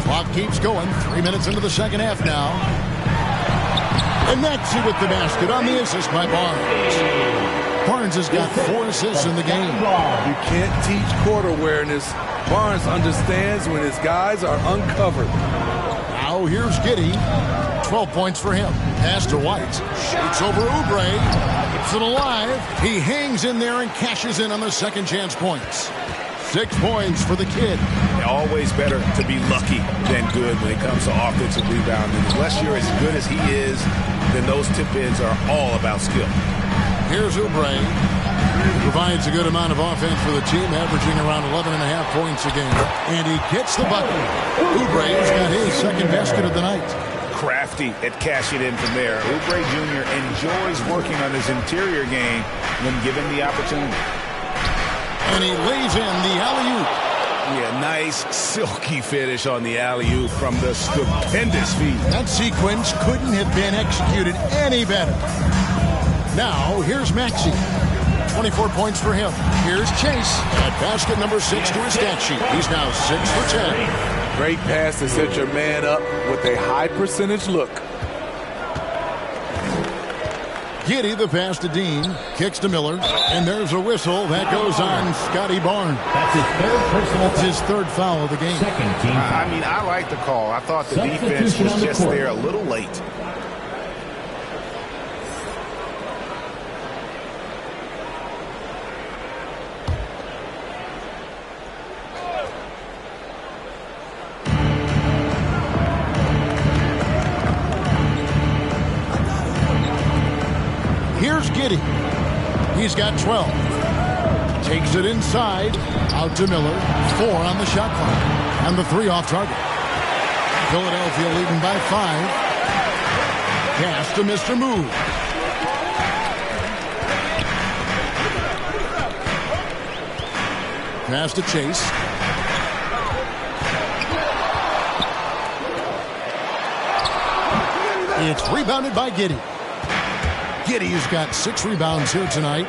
Clock keeps going. 3 minutes into the second half now. And Maxey with the basket on the assist by Barnes. Barnes has got 4 assists in the game. You can't teach court awareness. Barnes understands when his guys are uncovered. Now here's Giddey. 12 points for him. Pass to White. Shoots over Oubre. Keeps it alive. He hangs in there and cashes in on the second chance points. 6 points for the kid. Always better to be lucky than good when it comes to offensive rebounding. Unless you're as good as he is, then those tip-ins are all about skill. Here's Oubre. He provides a good amount of offense for the team, averaging around 11.5 points a game. And he gets the bucket. Oubre's got his second basket of the night. Crafty at cashing in from there. Oubre Jr. enjoys working on his interior game when given the opportunity. And he lays in the alley-oop. Yeah, nice silky finish on the alley-oop from the stupendous feed. That sequence couldn't have been executed any better. Now, here's Maxey. 24 points for him. Here's Chase at basket number 6 to his stat sheet. He's now 6 for 10. Great pass to set your man up with a high percentage look. Giddey, the pass to Dean, kicks to Miller, and there's a whistle that goes on Scotty Barnes. That's his third personal. It's his third foul of the game. Second team. I mean, I like the call. I thought the defense was just there a little late. Here's Giddey. He's got 12. Takes it inside. Out to Miller. 4 on the shot clock. And the 3 off target. Philadelphia leading by 5. Pass to Mr. Move. Pass to Chase. It's rebounded by Giddey. Giddey's got 6 rebounds here tonight.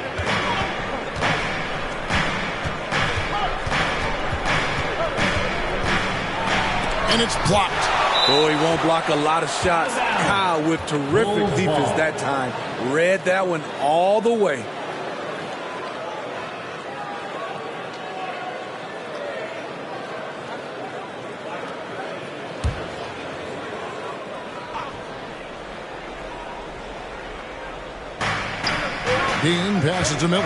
And it's blocked. Oh, he won't block a lot of shots. Kyle with terrific defense that time. Read that one all the way. Dean passes to Miller.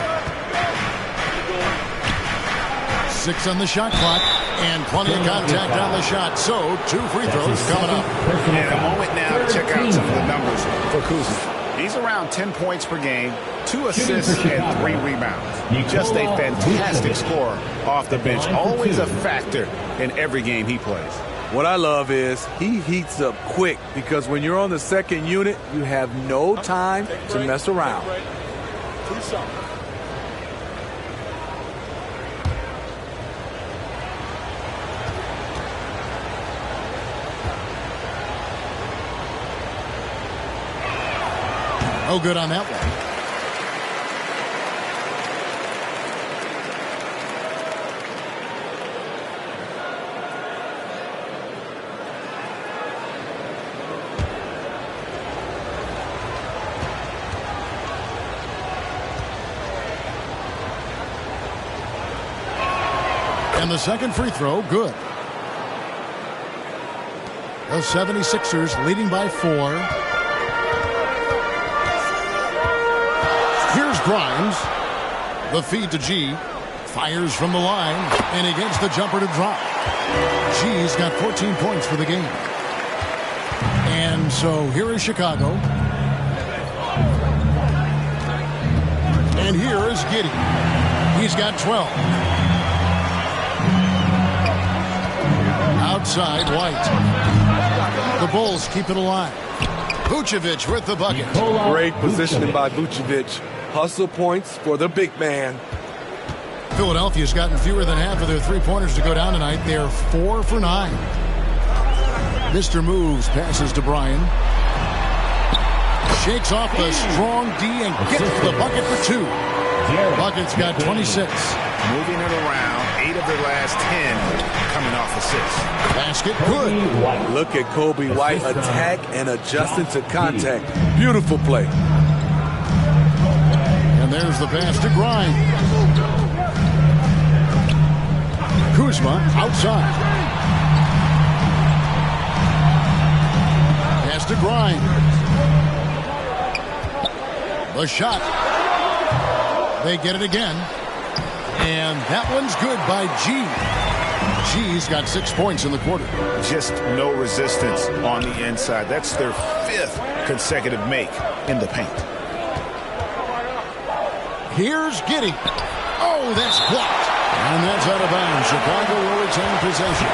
6 on the shot clock, and plenty of contact on the shot. So, 2 free throws coming up. And a moment now to check out some of the numbers for Kuzma. He's around 10 points per game, 2 assists, and 3 rebounds. Just a fantastic scorer off the bench. Always a factor in every game he plays. What I love is he heats up quick because when you're on the second unit, you have no time to mess around. 2 shots. No good on that one. And the second free throw, good. The 76ers leading by 4. Here's Grimes. The feed to G. Fires from the line, and he gets the jumper to drop. G's got 14 points for the game. And so here is Chicago. And here is Giddey. He's got 12. Outside, White. The Bulls keep it alive. Vucevic with the bucket. Great positioning by Vucevic. Hustle points for the big man. Philadelphia's gotten fewer than half of their three-pointers to go down tonight. They're 4 for 9. Mr. Moves passes to Bryan. Shakes off the strong D and gets the bucket for 2. Bucket's got 26. Moving it around, 8 of their last 10 coming off assists. Basket good. Look at Kobe White attack and adjusting to contact. Beautiful play. And there's the pass to Grimes. Kuzma outside. Pass to Grimes. The shot. They get it again. And that one's good by G. G's got 6 points in the quarter. Just no resistance on the inside. That's their 5th consecutive make in the paint. Here's Giddey. Oh, that's blocked. And that's out of bounds. Chicago will retain possession.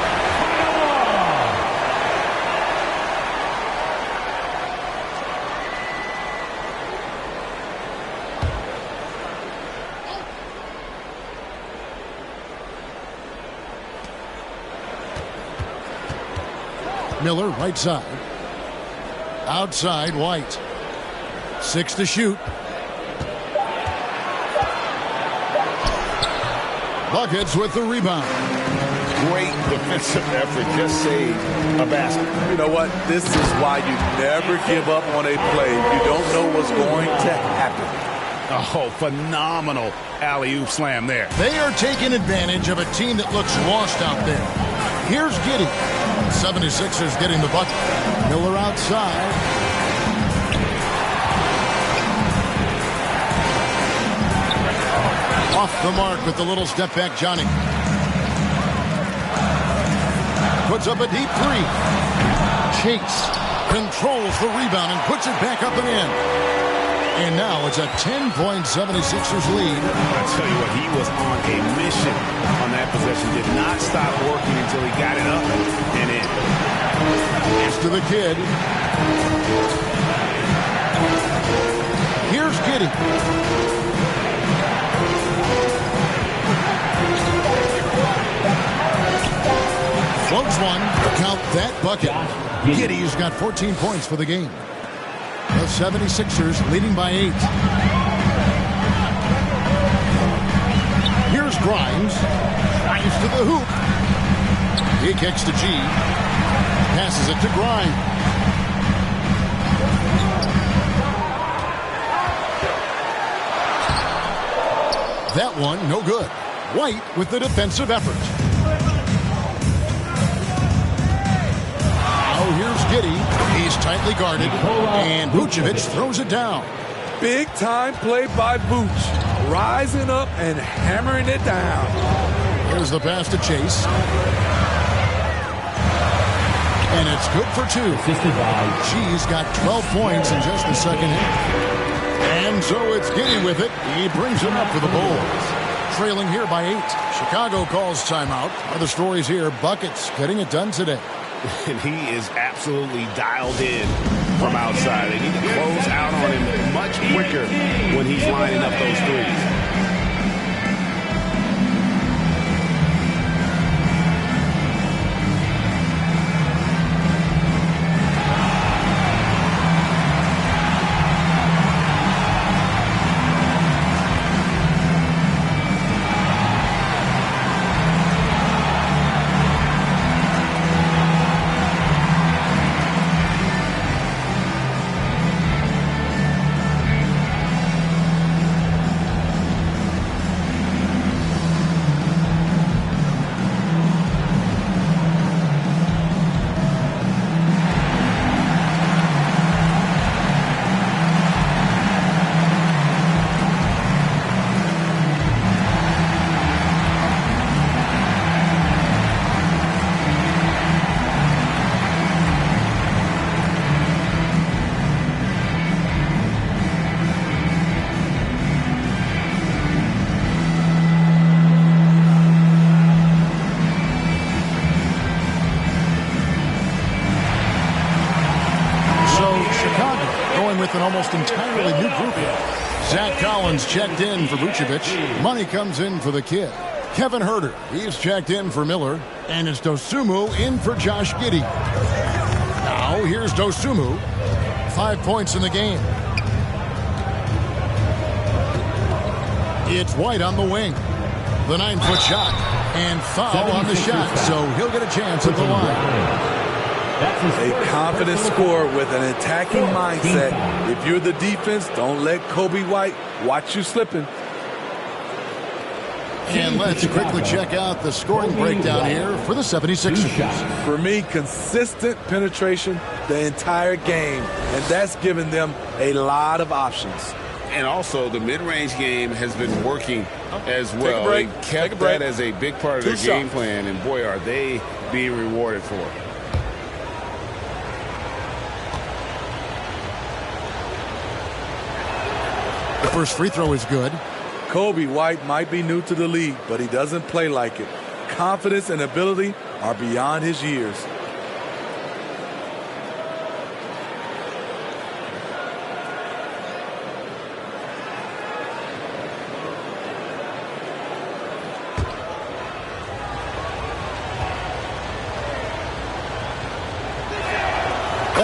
Miller, right side. Outside, White. 6 to shoot. Buckets with the rebound. Great defensive effort. Just saved a basket. You know what? This is why you never give up on a play. You don't know what's going to happen. Oh, phenomenal alley-oop slam there. They are taking advantage of a team that looks lost out there. Here's Giddey. 76ers getting the bucket. Miller outside. Off the mark with the little step back, Johnny. Puts up a deep three. Chase controls the rebound and puts it back up and in. And now it's a 10-point 76ers lead. I tell you what, he was on a mission on that possession. Did not stop working until he got it up and in. Pass to the kid. Here's Giddey. Floats one. Count that bucket. Giddey's got 14 points for the game. The 76ers leading by 8. Here's Grimes. Grimes to the hoop. He kicks to G. Passes it to Grimes. That one, no good. White with the defensive effort. Now here's Giddey. He's tightly guarded, and Vucevic throws it down. Big time play by Vuce. Rising up and hammering it down. Here's the pass to Chase. And it's good for 2. She's got 12 points in just the second half. And so it's Giddey with it. He brings him up for the Bulls. Trailing here by 8. Chicago calls timeout. Other stories here. Buckets getting it done today. And he is absolutely dialed in from outside. They need to close out on him much quicker when he's lining up those threes. An almost entirely new group here. Zach Collins checked in for Vucevic. Money comes in for the kid. Kevin Huerter, he's checked in for Miller. And it's Dosunmu in for Josh Giddey. Now here's Dosunmu. 5 points in the game. It's White on the wing. The 9-foot shot. And foul on the shot, so he'll get a chance at the line. A confident scorer with an attacking mindset. If you're the defense, don't let Kobe White watch you slipping. And let's quickly check out the scoring breakdown here for the 76ers. For me, consistent penetration the entire game, and that's given them a lot of options. And also, the mid-range game has been working as well. They kept that as a big part of their game plan, and boy, are they being rewarded for it. The first free throw is good. Kobe White might be new to the league, but he doesn't play like it. Confidence and ability are beyond his years.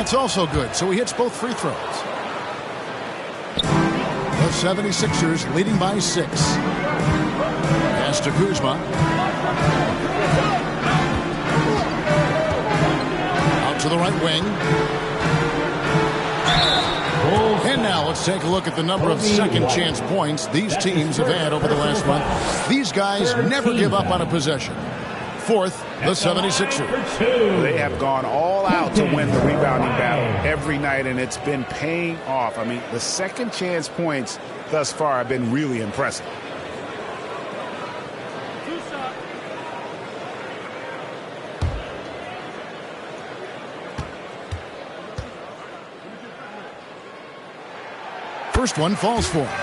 That's also good, so he hits both free throws. The 76ers leading by 6. Pass to Kuzma. Out to the right wing. And now let's take a look at the number of second chance points these teams have had over the last month. These guys never give up on a possession. Fourth, the 76ers. They have gone all out to win the rebounding battle every night, and it's been paying off. I mean, the second chance points thus far have been really impressive. First one falls for him.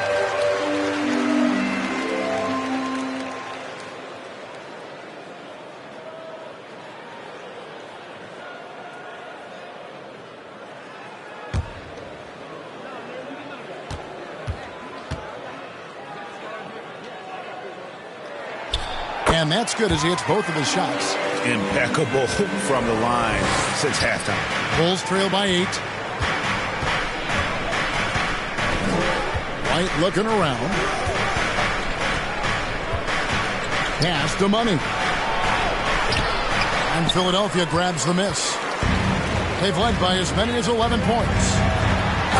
And that's good as he hits both of his shots. Impeccable from the line since halftime. Bulls trail by 8. White looking around. Pass to Money. And Philadelphia grabs the miss. They've led by as many as 11 points.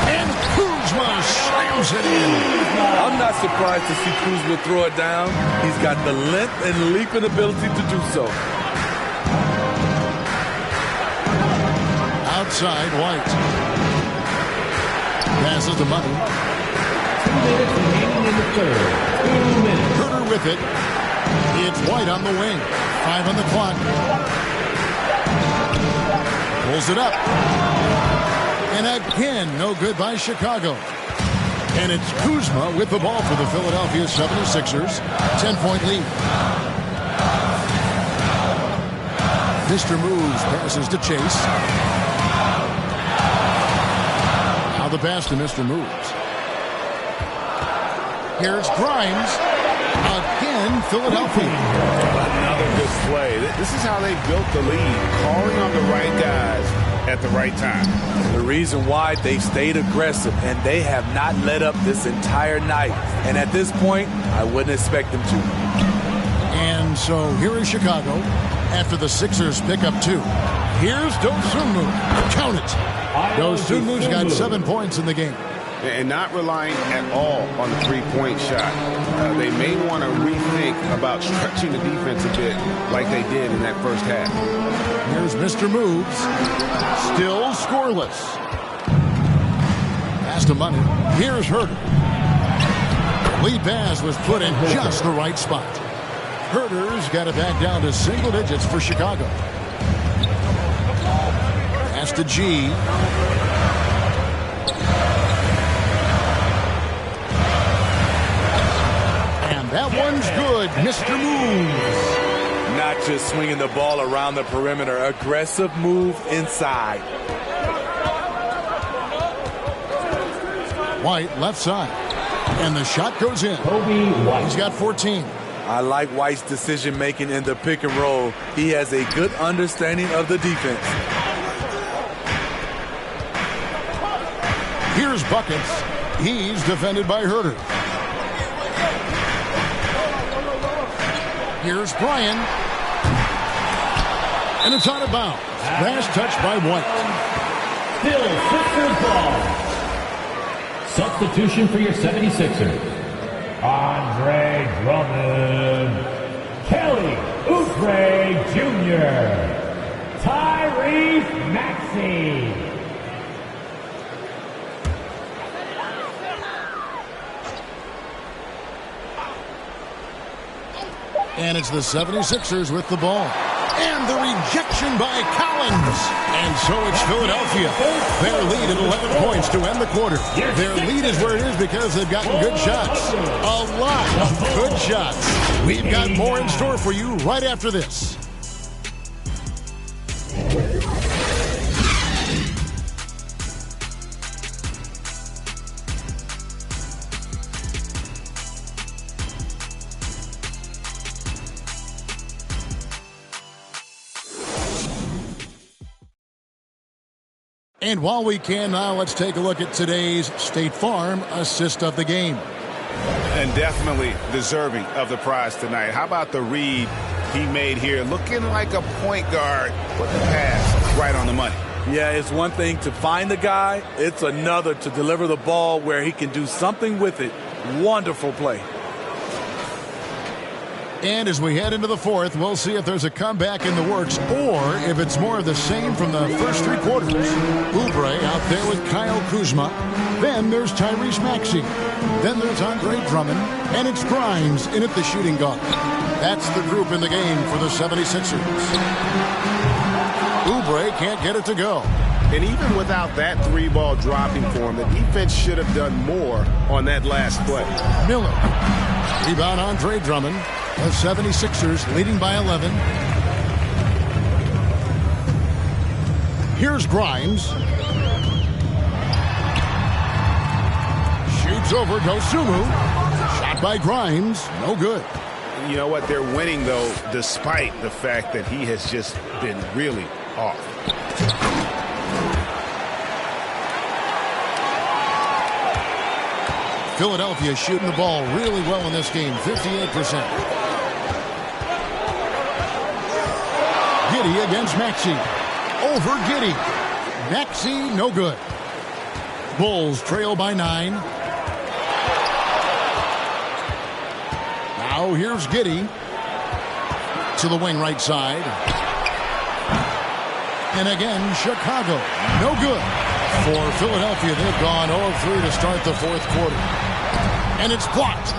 And Kuzma slams it in. I'm not surprised to see Kuzma throw it down. He's got the length and leaping ability to do so. Outside, White. Passes to Money. 2 minutes remaining in the third. 2 minutes. Herter with it. It's White on the wing. 5 on the clock. Pulls it up. And again, no good by Chicago. And it's Kuzma with the ball for the Philadelphia 76ers. 10-point lead. Mr. Moves passes to Chase. Now the pass to Mr. Moves. Here's Grimes. Again, Philadelphia. Another good play. This is how they built the lead. Calling on the right guys at the right time. The reason why they stayed aggressive, and they have not let up this entire night. And at this point, I wouldn't expect them to. And so here is Chicago after the Sixers pick up 2. Here's Dosunmu. Count it. Dosunmu's got 7 points in the game. And not relying at all on the three-point shot. They may want to rethink about stretching the defense a bit like they did in that first half. Here's Mr. Moves. Still scoreless. Pass to Money. Here's Herter. Lead pass was put in just the right spot. Herter's got it back down to single digits for Chicago. Pass to G. That one's good, Mr. Moves. Not just swinging the ball around the perimeter. Aggressive move inside. White left side. And the shot goes in. He's got 14. I like White's decision making in the pick and roll. He has a good understanding of the defense. Here's Buckets. He's defended by Herter. Here's Bryan. And it's out of bounds. Last touch by White. Still Sixers ball. Substitution for your 76ers. Andre Drummond. Kelly Oubre Jr. Tyrese Maxey. And it's the 76ers with the ball. And the rejection by Collins. And so it's Philadelphia. Their lead at 11 points to end the quarter. Their lead is where it is because they've gotten good shots. A lot of good shots. We've got more in store for you right after this. And while we can now, let's take a look at today's State Farm assist of the game. And definitely deserving of the prize tonight. How about the read he made here? Looking like a point guard with the pass right on the money. Yeah, it's one thing to find the guy. It's another to deliver the ball where he can do something with it. Wonderful play. And as we head into the fourth, we'll see if there's a comeback in the works or if it's more of the same from the first three quarters. Oubre out there with Kyle Kuzma. Then there's Tyrese Maxey. Then there's Andre Drummond. And it's Grimes in at the shooting guard. That's the group in the game for the 76ers. Oubre can't get it to go. And even without that three-ball dropping for him, the defense should have done more on that last play. Miller. Rebound Andre Drummond. The 76ers leading by 11. Here's Grimes. Shoots over Dosunmu. Shot by Grimes. No good. You know what? They're winning, though, despite the fact that he has just been really off. Philadelphia shooting the ball really well in this game, 58%. Giddey against Maxey. Over Giddey. Maxey, no good. Bulls trail by 9. Now here's Giddey to the wing right side. And again, Chicago, no good. For Philadelphia, they've gone 0-3 to start the fourth quarter. And it's blocked.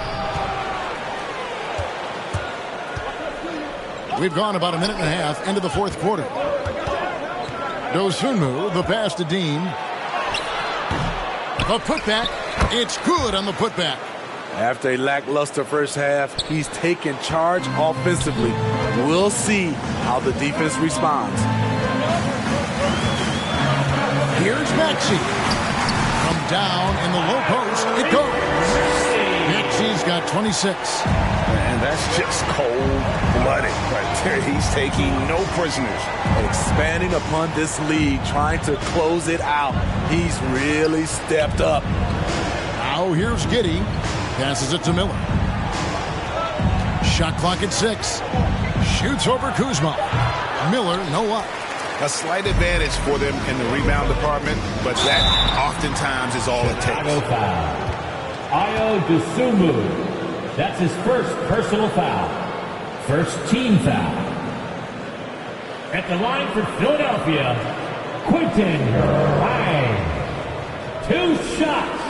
We've gone about a minute and a half into the fourth quarter. Dosunmu, the pass to Dean. A putback. It's good on the putback. After a lackluster first half, he's taken charge offensively. We'll see how the defense responds. Here's Maxey. From down in the low post, it goes. Maxey's got 26. And that's just cold-blooded right there. He's taking no prisoners. Expanding upon this lead, trying to close it out. He's really stepped up. Now here's Giddey. Passes it to Miller. Shot clock at 6. Shoots over Kuzma. Miller, no luck. A slight advantage for them in the rebound department, but that oftentimes is all it takes. Ayo Dosunmu. That's his first personal foul. First team foul. At the line for Philadelphia, Quentin Grimes. 2 shots.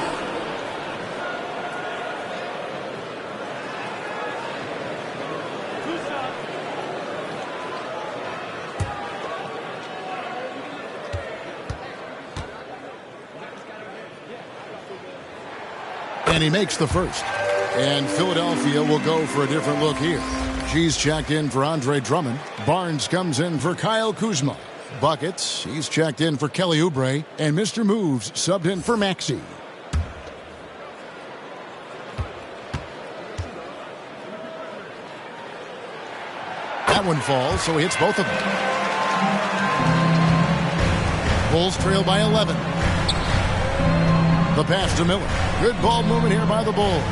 And he makes the first. And Philadelphia will go for a different look here. She's checked in for Andre Drummond. Barnes comes in for Kyle Kuzma. Buckets, he's checked in for Kelly Oubre. And Mr. Moves subbed in for Maxey. That one falls, so he hits both of them. Bulls trail by 11. The pass to Miller. Good ball movement here by the Bulls.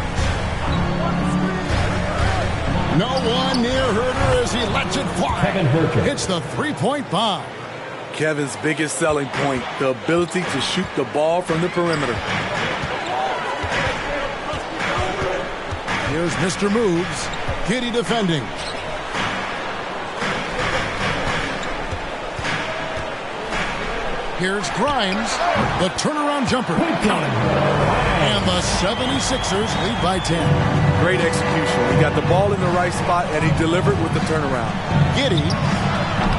No one near Herter as he lets it fly. It's the three-point bomb. Kevin's biggest selling point, the ability to shoot the ball from the perimeter. Here's Mr. Moves. Giddey defending. Here's Grimes, the turnaround jumper. And the 76ers lead by 10. Great execution. He got the ball in the right spot, and he delivered with the turnaround. Giddey,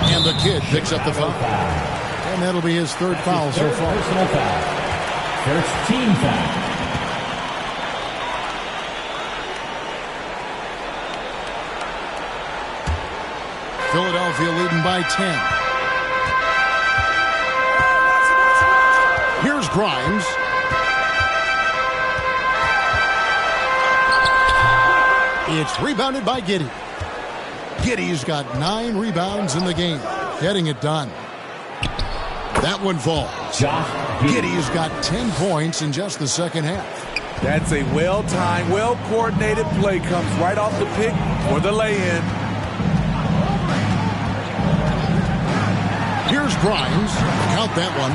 and the kid picks up the foul. And that'll be his third foul so far. Personal foul. First team foul. Philadelphia leading by 10. Here's Grimes. It's rebounded by Giddey. Giddey's got 9 rebounds in the game. Getting it done. That one falls. Giddey's got 10 points in just the second half. That's a well-timed, well-coordinated play. Comes right off the pick for the lay-in. Here's Grimes. Count that one.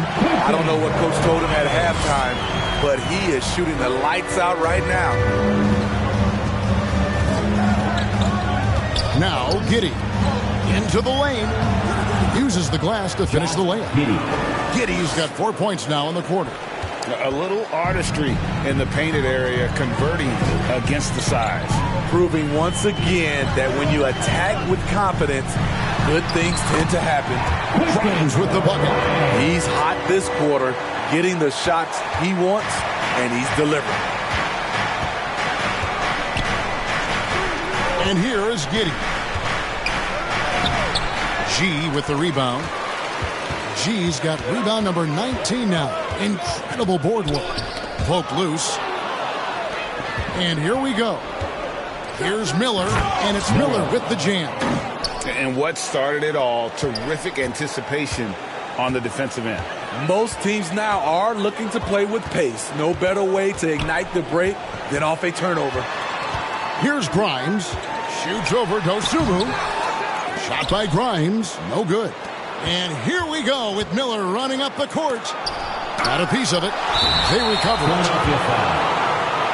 I don't know what Coach told him at halftime, but he is shooting the lights out right now. Now Giddey into the lane. Uses the glass to finish the layup. Giddey's got 4 points now in the quarter. A little artistry in the painted area, converting against the size. Proving once again that when you attack with confidence, good things tend to happen. Grimes with the bucket. He's hot this quarter, getting the shots he wants, and he's delivering. And here is Giddey. G with the rebound. G's got rebound number 19 now. Incredible board work. Poke loose. And here we go. Here's Miller, and it's Miller with the jam. And what started it all, terrific anticipation on the defensive end. Most teams now are looking to play with pace. No better way to ignite the break than off a turnover. Here's Grimes. Shoots over Dosunmu. Shot by Grimes. No good. And here we go with Miller running up the court. Got a piece of it. They recover it.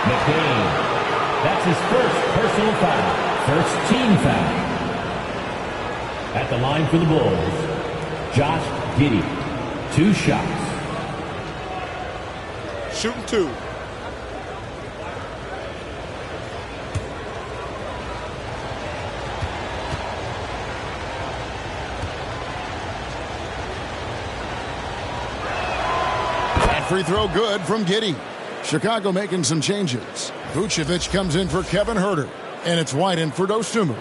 McCain. That's his first personal foul. First team foul. At the line for the Bulls, Josh Giddey. 2 shots. Shooting 2. Free throw good from Giddey. Chicago making some changes. Vucevic comes in for Kevin Huerter, and it's White in for Dosunmu.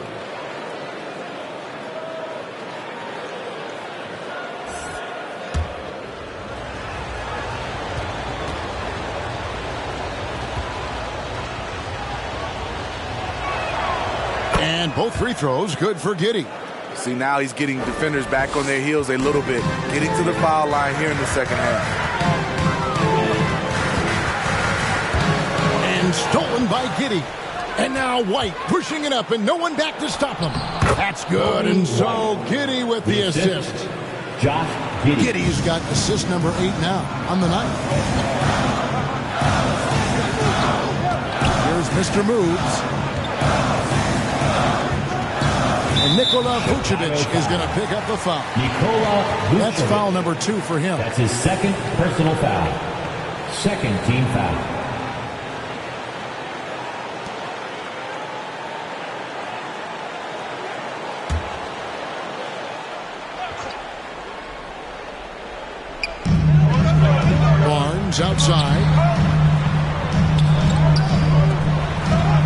And both free throws good for Giddey. See, now he's getting defenders back on their heels a little bit, getting to the foul line here in the second half. Stolen by Giddey. And now White pushing it up and no one back to stop him. That's good. And so Giddey with the assist. Josh Giddey. Giddey's got assist number 8 now on the night. Here's Mr. Moves. And Nikola Vucevic is going to pick up the foul. That's foul number 2 for him. That's his second personal foul. Second team foul. Outside.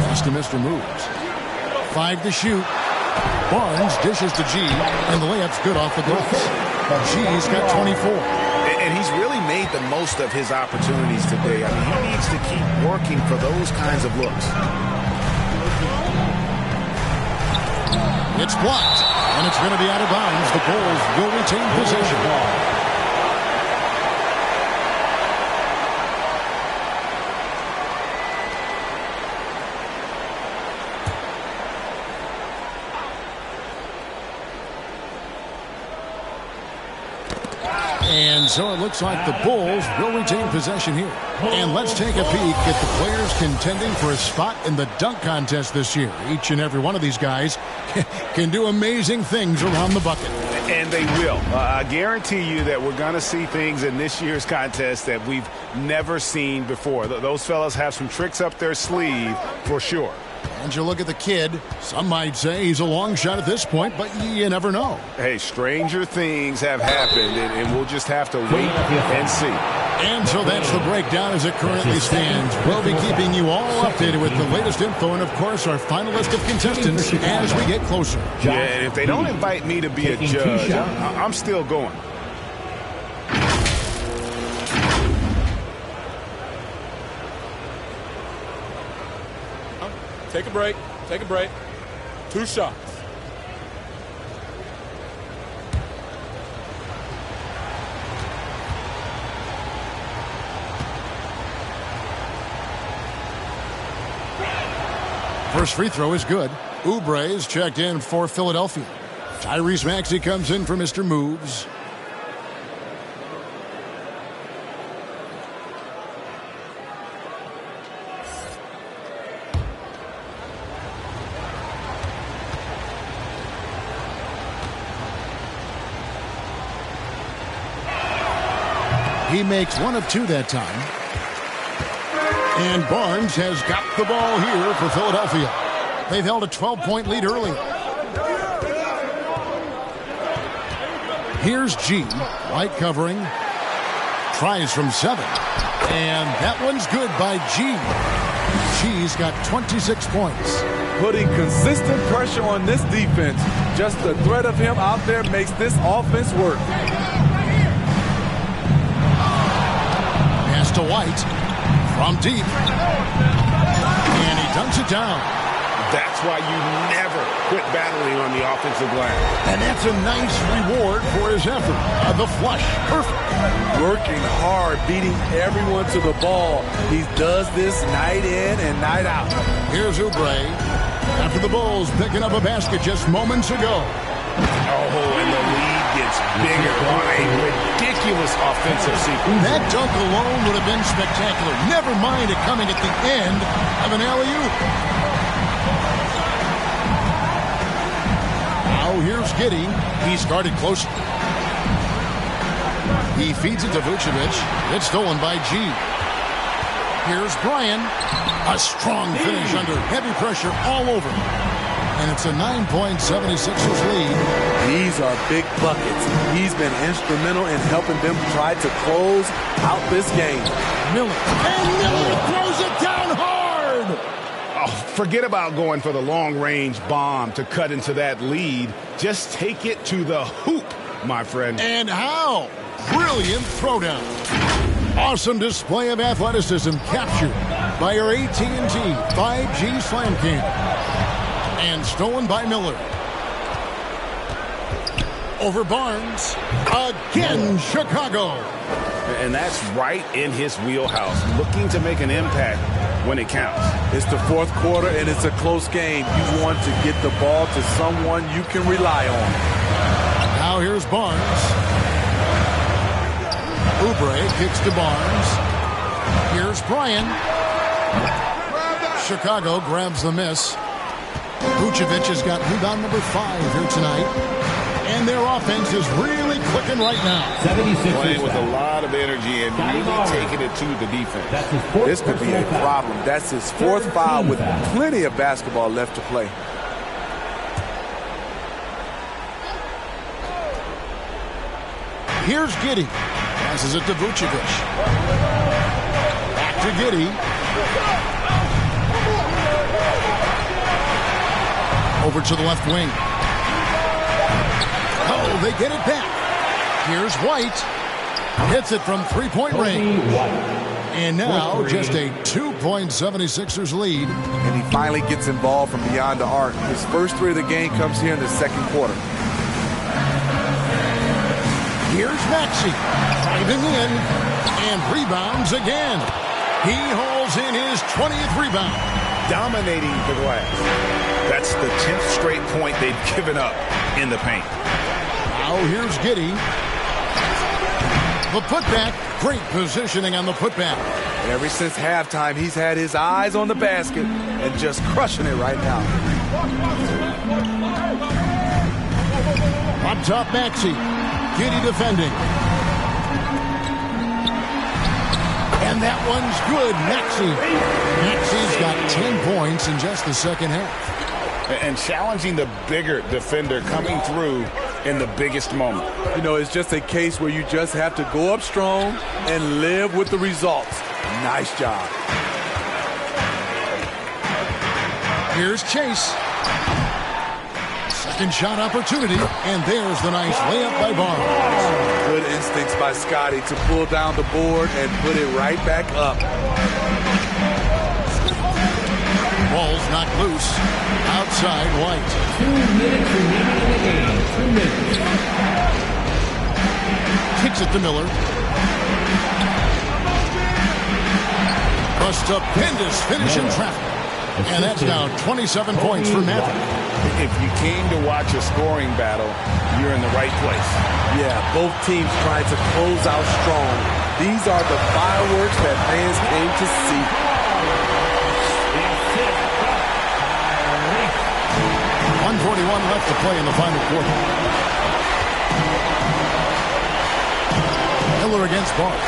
Pass to Mr. Moves. 5 to shoot. Barnes dishes to G, and the layup's good off the glass. G's got 24. And he's really made the most of his opportunities today. I mean, he needs to keep working for those kinds of looks. It's blocked, and it's going to be out of bounds. The Bulls will retain possession. And so it looks like the Bulls will retain possession here. And let's take a peek at the players contending for a spot in the dunk contest this year. Each and every one of these guys can do amazing things around the bucket. And they will. I guarantee you that we're going to see things in this year's contest that we've never seen before. Those fellas have some tricks up their sleeve for sure. And you look at the kid, some might say he's a long shot at this point, but you never know. Hey, stranger things have happened, and we'll just have to wait and see. And so that's the breakdown as it currently stands. We'll be keeping you all updated with the latest info and, of course, our final list of contestants as we get closer. Yeah, and if they don't invite me to be a judge, I'm still going. Take a break. Take a break. 2 shots. First free throw is good. Oubre is checked in for Philadelphia. Tyrese Maxey comes in for Mr. Moves. He makes 1 of 2 that time. And Barnes has got the ball here for Philadelphia. They've held a 12-point lead early. Here's G. White covering. Tries from 7. And that one's good by G. G's got 26 points. Putting consistent pressure on this defense. Just the threat of him out there makes this offense work. To White from deep, and he dunks it down. That's why you never quit battling on the offensive glass. And that's a nice reward for his effort. The flush, perfect. Working hard, beating everyone to the ball. He does this night in and night out. Here's Oubre after the Bulls picking up a basket just moments ago. Oh, and the lead gets bigger on a ridiculous offensive sequence. That dunk alone would have been spectacular. Never mind it coming at the end of an alley-oop. Now here's Giddey. He started close. He feeds it to Vucevic. It's stolen by G. Here's Bryan. A strong finish under heavy pressure all over. And it's a 9-point 76ers lead. These are big buckets. He's been instrumental in helping them try to close out this game. Miller. And Miller throws it down hard. Oh, forget about going for the long-range bomb to cut into that lead. Just take it to the hoop, my friend. And how? Brilliant throwdown. Awesome display of athleticism captured by our AT&T 5G Slam Cam. And stolen by Miller. Over Barnes. Again, Chicago. And that's right in his wheelhouse. Looking to make an impact when it counts. It's the fourth quarter and it's a close game. You want to get the ball to someone you can rely on. Now here's Barnes. Oubre kicks to Barnes. Here's Bryan. Chicago grabs the miss. Vucevic has got rebound number 5 here tonight. And their offense is really clicking right now. 76ers playing with a lot of energy and really taking it to the defense. This could be a problem. That's his 4th foul with plenty of basketball left to play. Here's Giddey. Passes it to Vucevic. Back to Giddey. Over to the left wing. Oh, they get it back. Here's White. Hits it from 3-point range. And now just a 2-point 76ers lead. And he finally gets involved from beyond the arc. His first 3 of the game comes here in the second quarter. Here's Maxey. Driving in. And rebounds again. He hauls in his 20th rebound. Dominating the glass. That's the 10th straight point they've given up in the paint. Now here's Giddey. The putback. Great positioning on the putback. Ever since halftime, he's had his eyes on the basket and just crushing it right now. Up top, Maxey. Giddey defending. And that one's good. Maxey's got 10 points in just the second half. And challenging the bigger defender coming through in the biggest moment. You know, it's just a case where you just have to go up strong and live with the results. Nice job. Here's Chase. Second shot opportunity, and there's the nice layup by Barnes. Good instincts by Scotty to pull down the board and put it right back up. Ball's knocked loose. Outside White. 2 minutes remaining in the game. 2 minutes. Kicks it to Miller. A stupendous finish in traffic. And that's now 27 points for Matthew. If you came to watch a scoring battle, you're in the right place. Yeah, both teams trying to close out strong. These are the fireworks that fans came to see. 1:41 left to play in the final quarter. Miller against Barnes.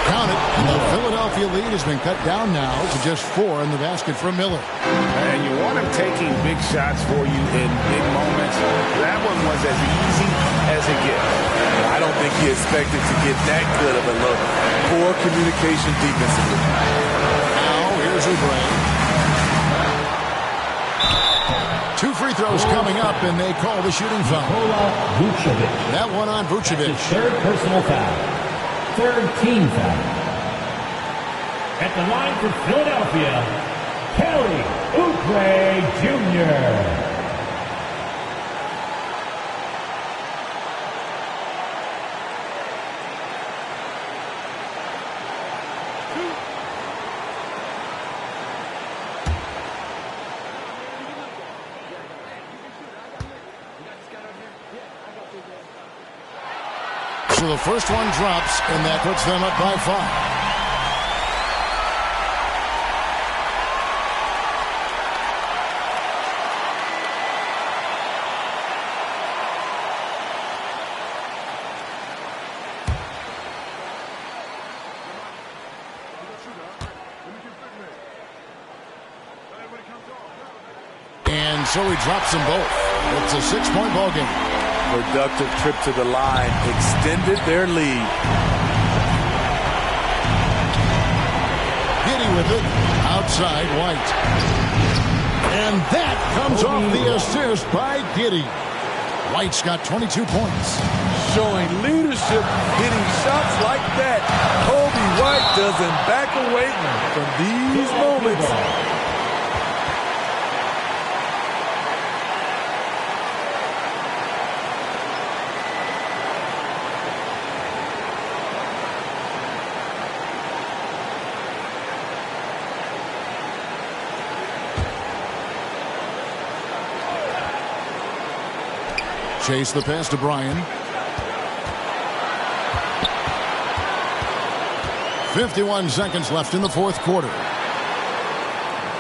Count it, and the Philadelphia lead has been cut down now to just 4 in the basket from Miller. And you want him taking big shots for you in big moments. That one was as easy as it gets. I don't think he expected to get that good of a look. Poor communication defensively. Now, here's Oubre. 2 free throws coming up, and they call the shooting foul. That one on Vucevic. His third personal foul. Third team foul. At the line for Philadelphia, Kelly Oubre Jr. So the first one drops, and that puts them up by 5. And so he drops them both. It's a 6-point ball game. Productive trip to the line extended their lead. Giddey with it. Outside White. And that comes off the assist by Giddey. White's got 22 points. Showing leadership, hitting shots like that. Kobe White doesn't back away from these moments. Chase the pass to Bryan. 51 seconds left in the fourth quarter.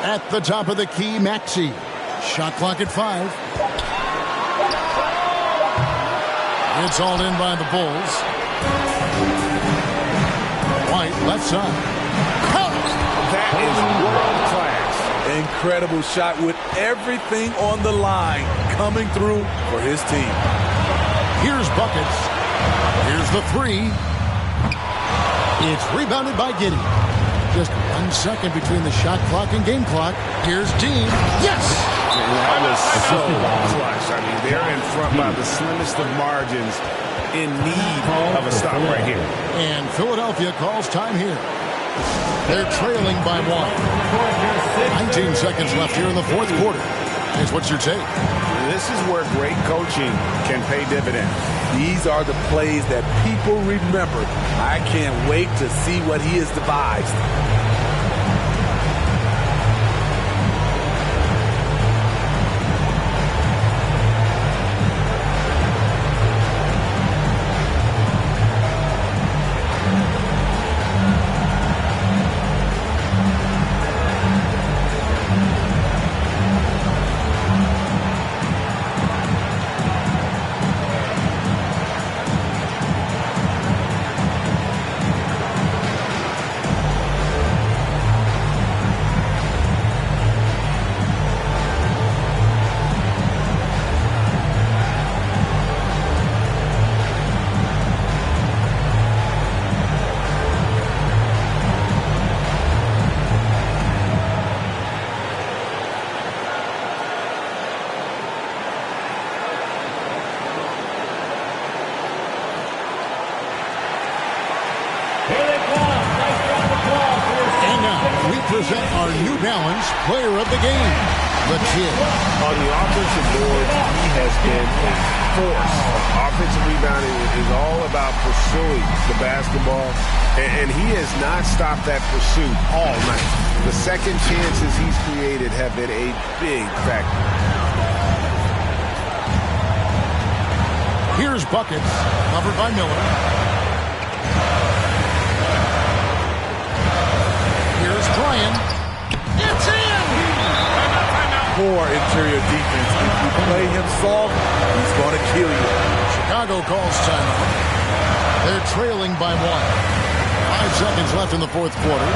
At the top of the key, Maxey. Shot clock at 5. It's hauled in by the Bulls. White, left side. That is world class. Incredible shot with everything on the line coming through for his team. Here's buckets. Here's the 3. It's rebounded by Giddey. Just 1 second between the shot clock and game clock. Here's Dean. Yes! That was so clutch. I mean, they're in front by the slimmest of margins, in need of a stop right here. And Philadelphia calls time here. They're trailing by 1. 19 seconds left here in the fourth quarter. Here's what's your take? This is where great coaching can pay dividends. These are the plays that people remember. I can't wait to see what he has devised. Present our New Balance Player of the Game. the kid. On the offensive board, he has been a force. Offensive rebounding is all about pursuing the basketball, and he has not stopped that pursuit all night. The second chances he's created have been a big factor. Here's buckets, covered by Miller. Here's Bryant. It's in! Poor interior defense. If you play him soft, he's going to kill you. Chicago calls timeout. They're trailing by 1. 5 seconds left in the fourth quarter.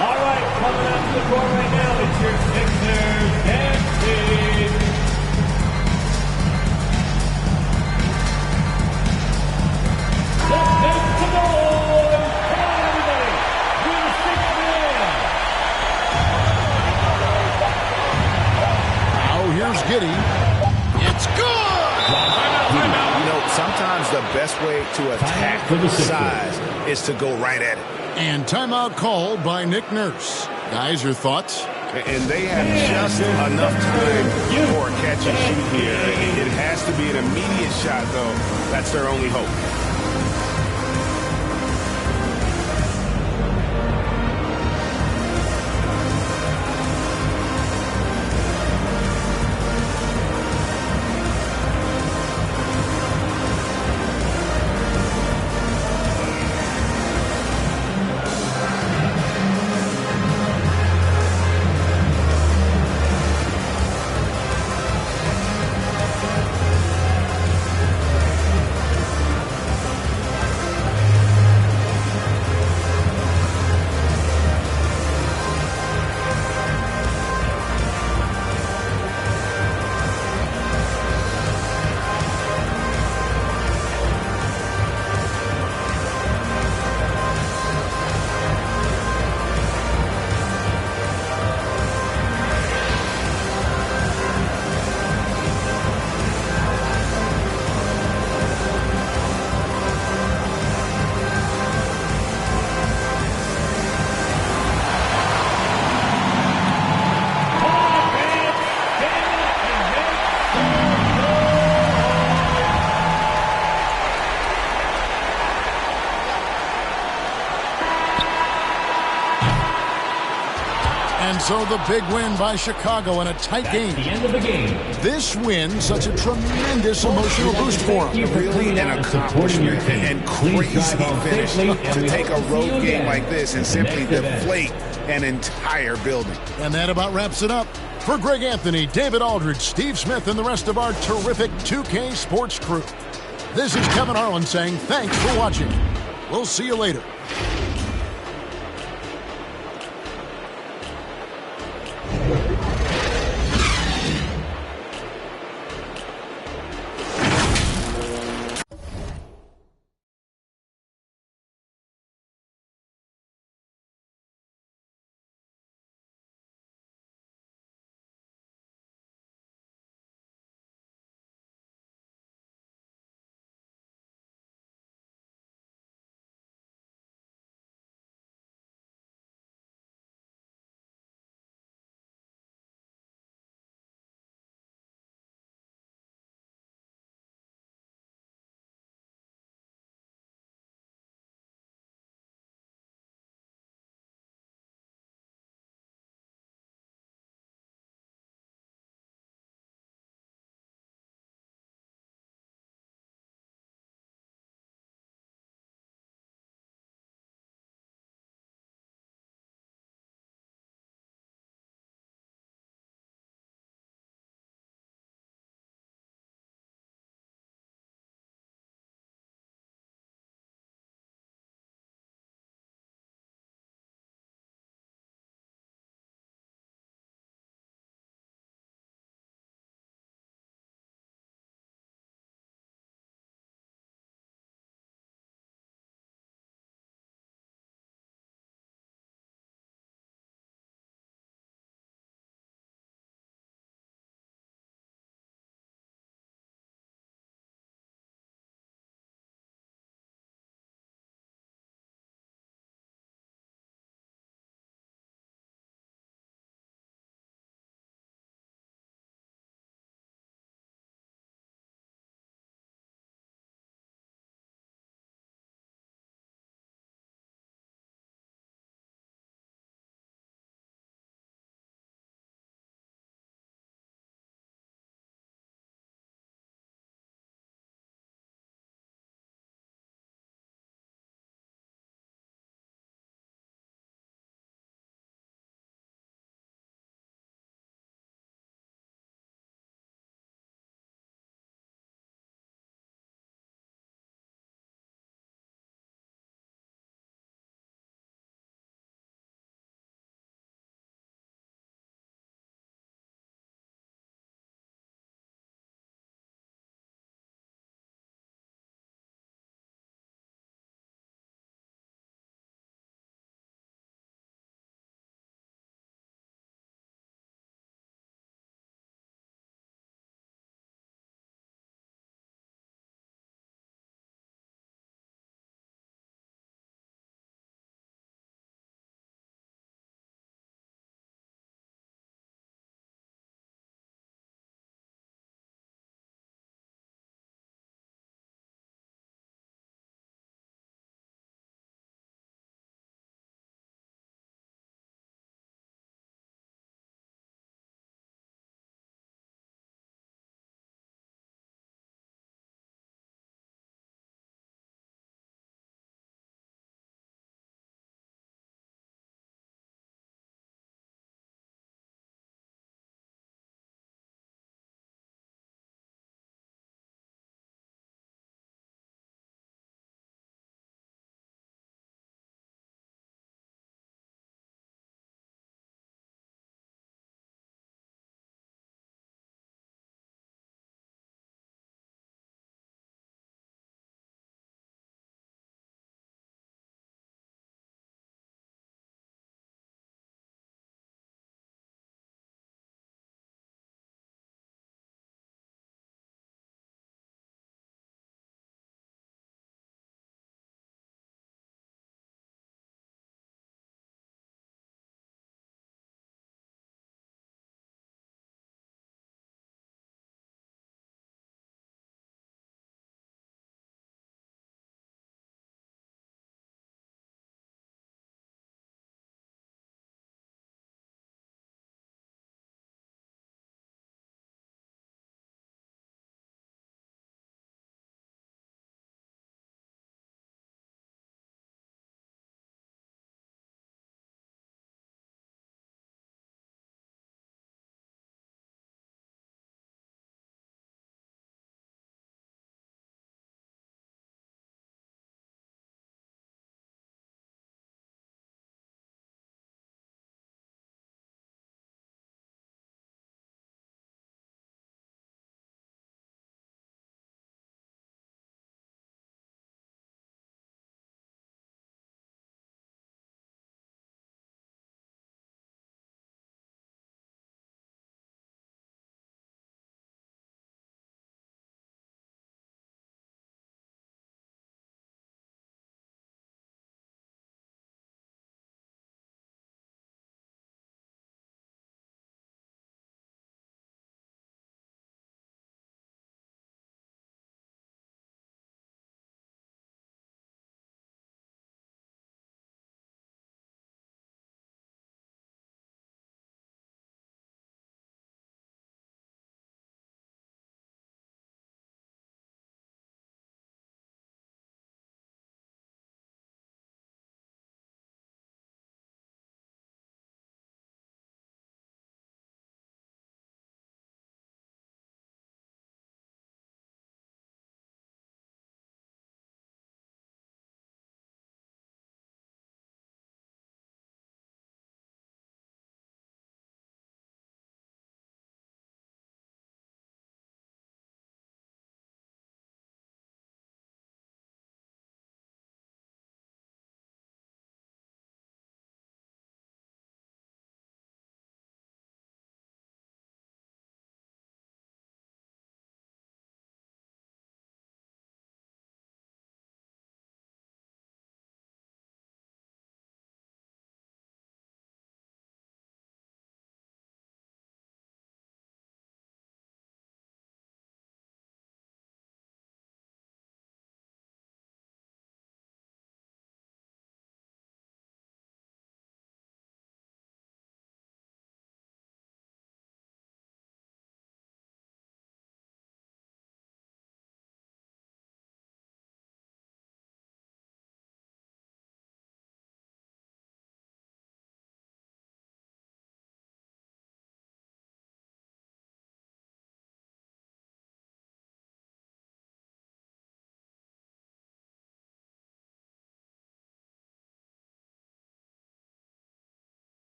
All right, coming out to the court right now, it's your Sixers dance team. Let's make some noise. Come on, everybody. We're the sixth man. Now here's Giddey. It's good! You know, sometimes the best way to attack size is to go right at it. And timeout called by Nick Nurse. Guys, your thoughts? And they have just enough time for a catch and shoot here. It has to be an immediate shot, though. That's their only hope. And so the big win by Chicago in a tight game. The end of the game. This win, such a tremendous emotional boost for them. Really an accomplishment and crazy finish to take a road game like this and simply deflate an entire building. And that about wraps it up. For Greg Anthony, David Aldridge, Steve Smith, and the rest of our terrific 2K Sports crew, this is Kevin Harlan saying thanks for watching. We'll see you later.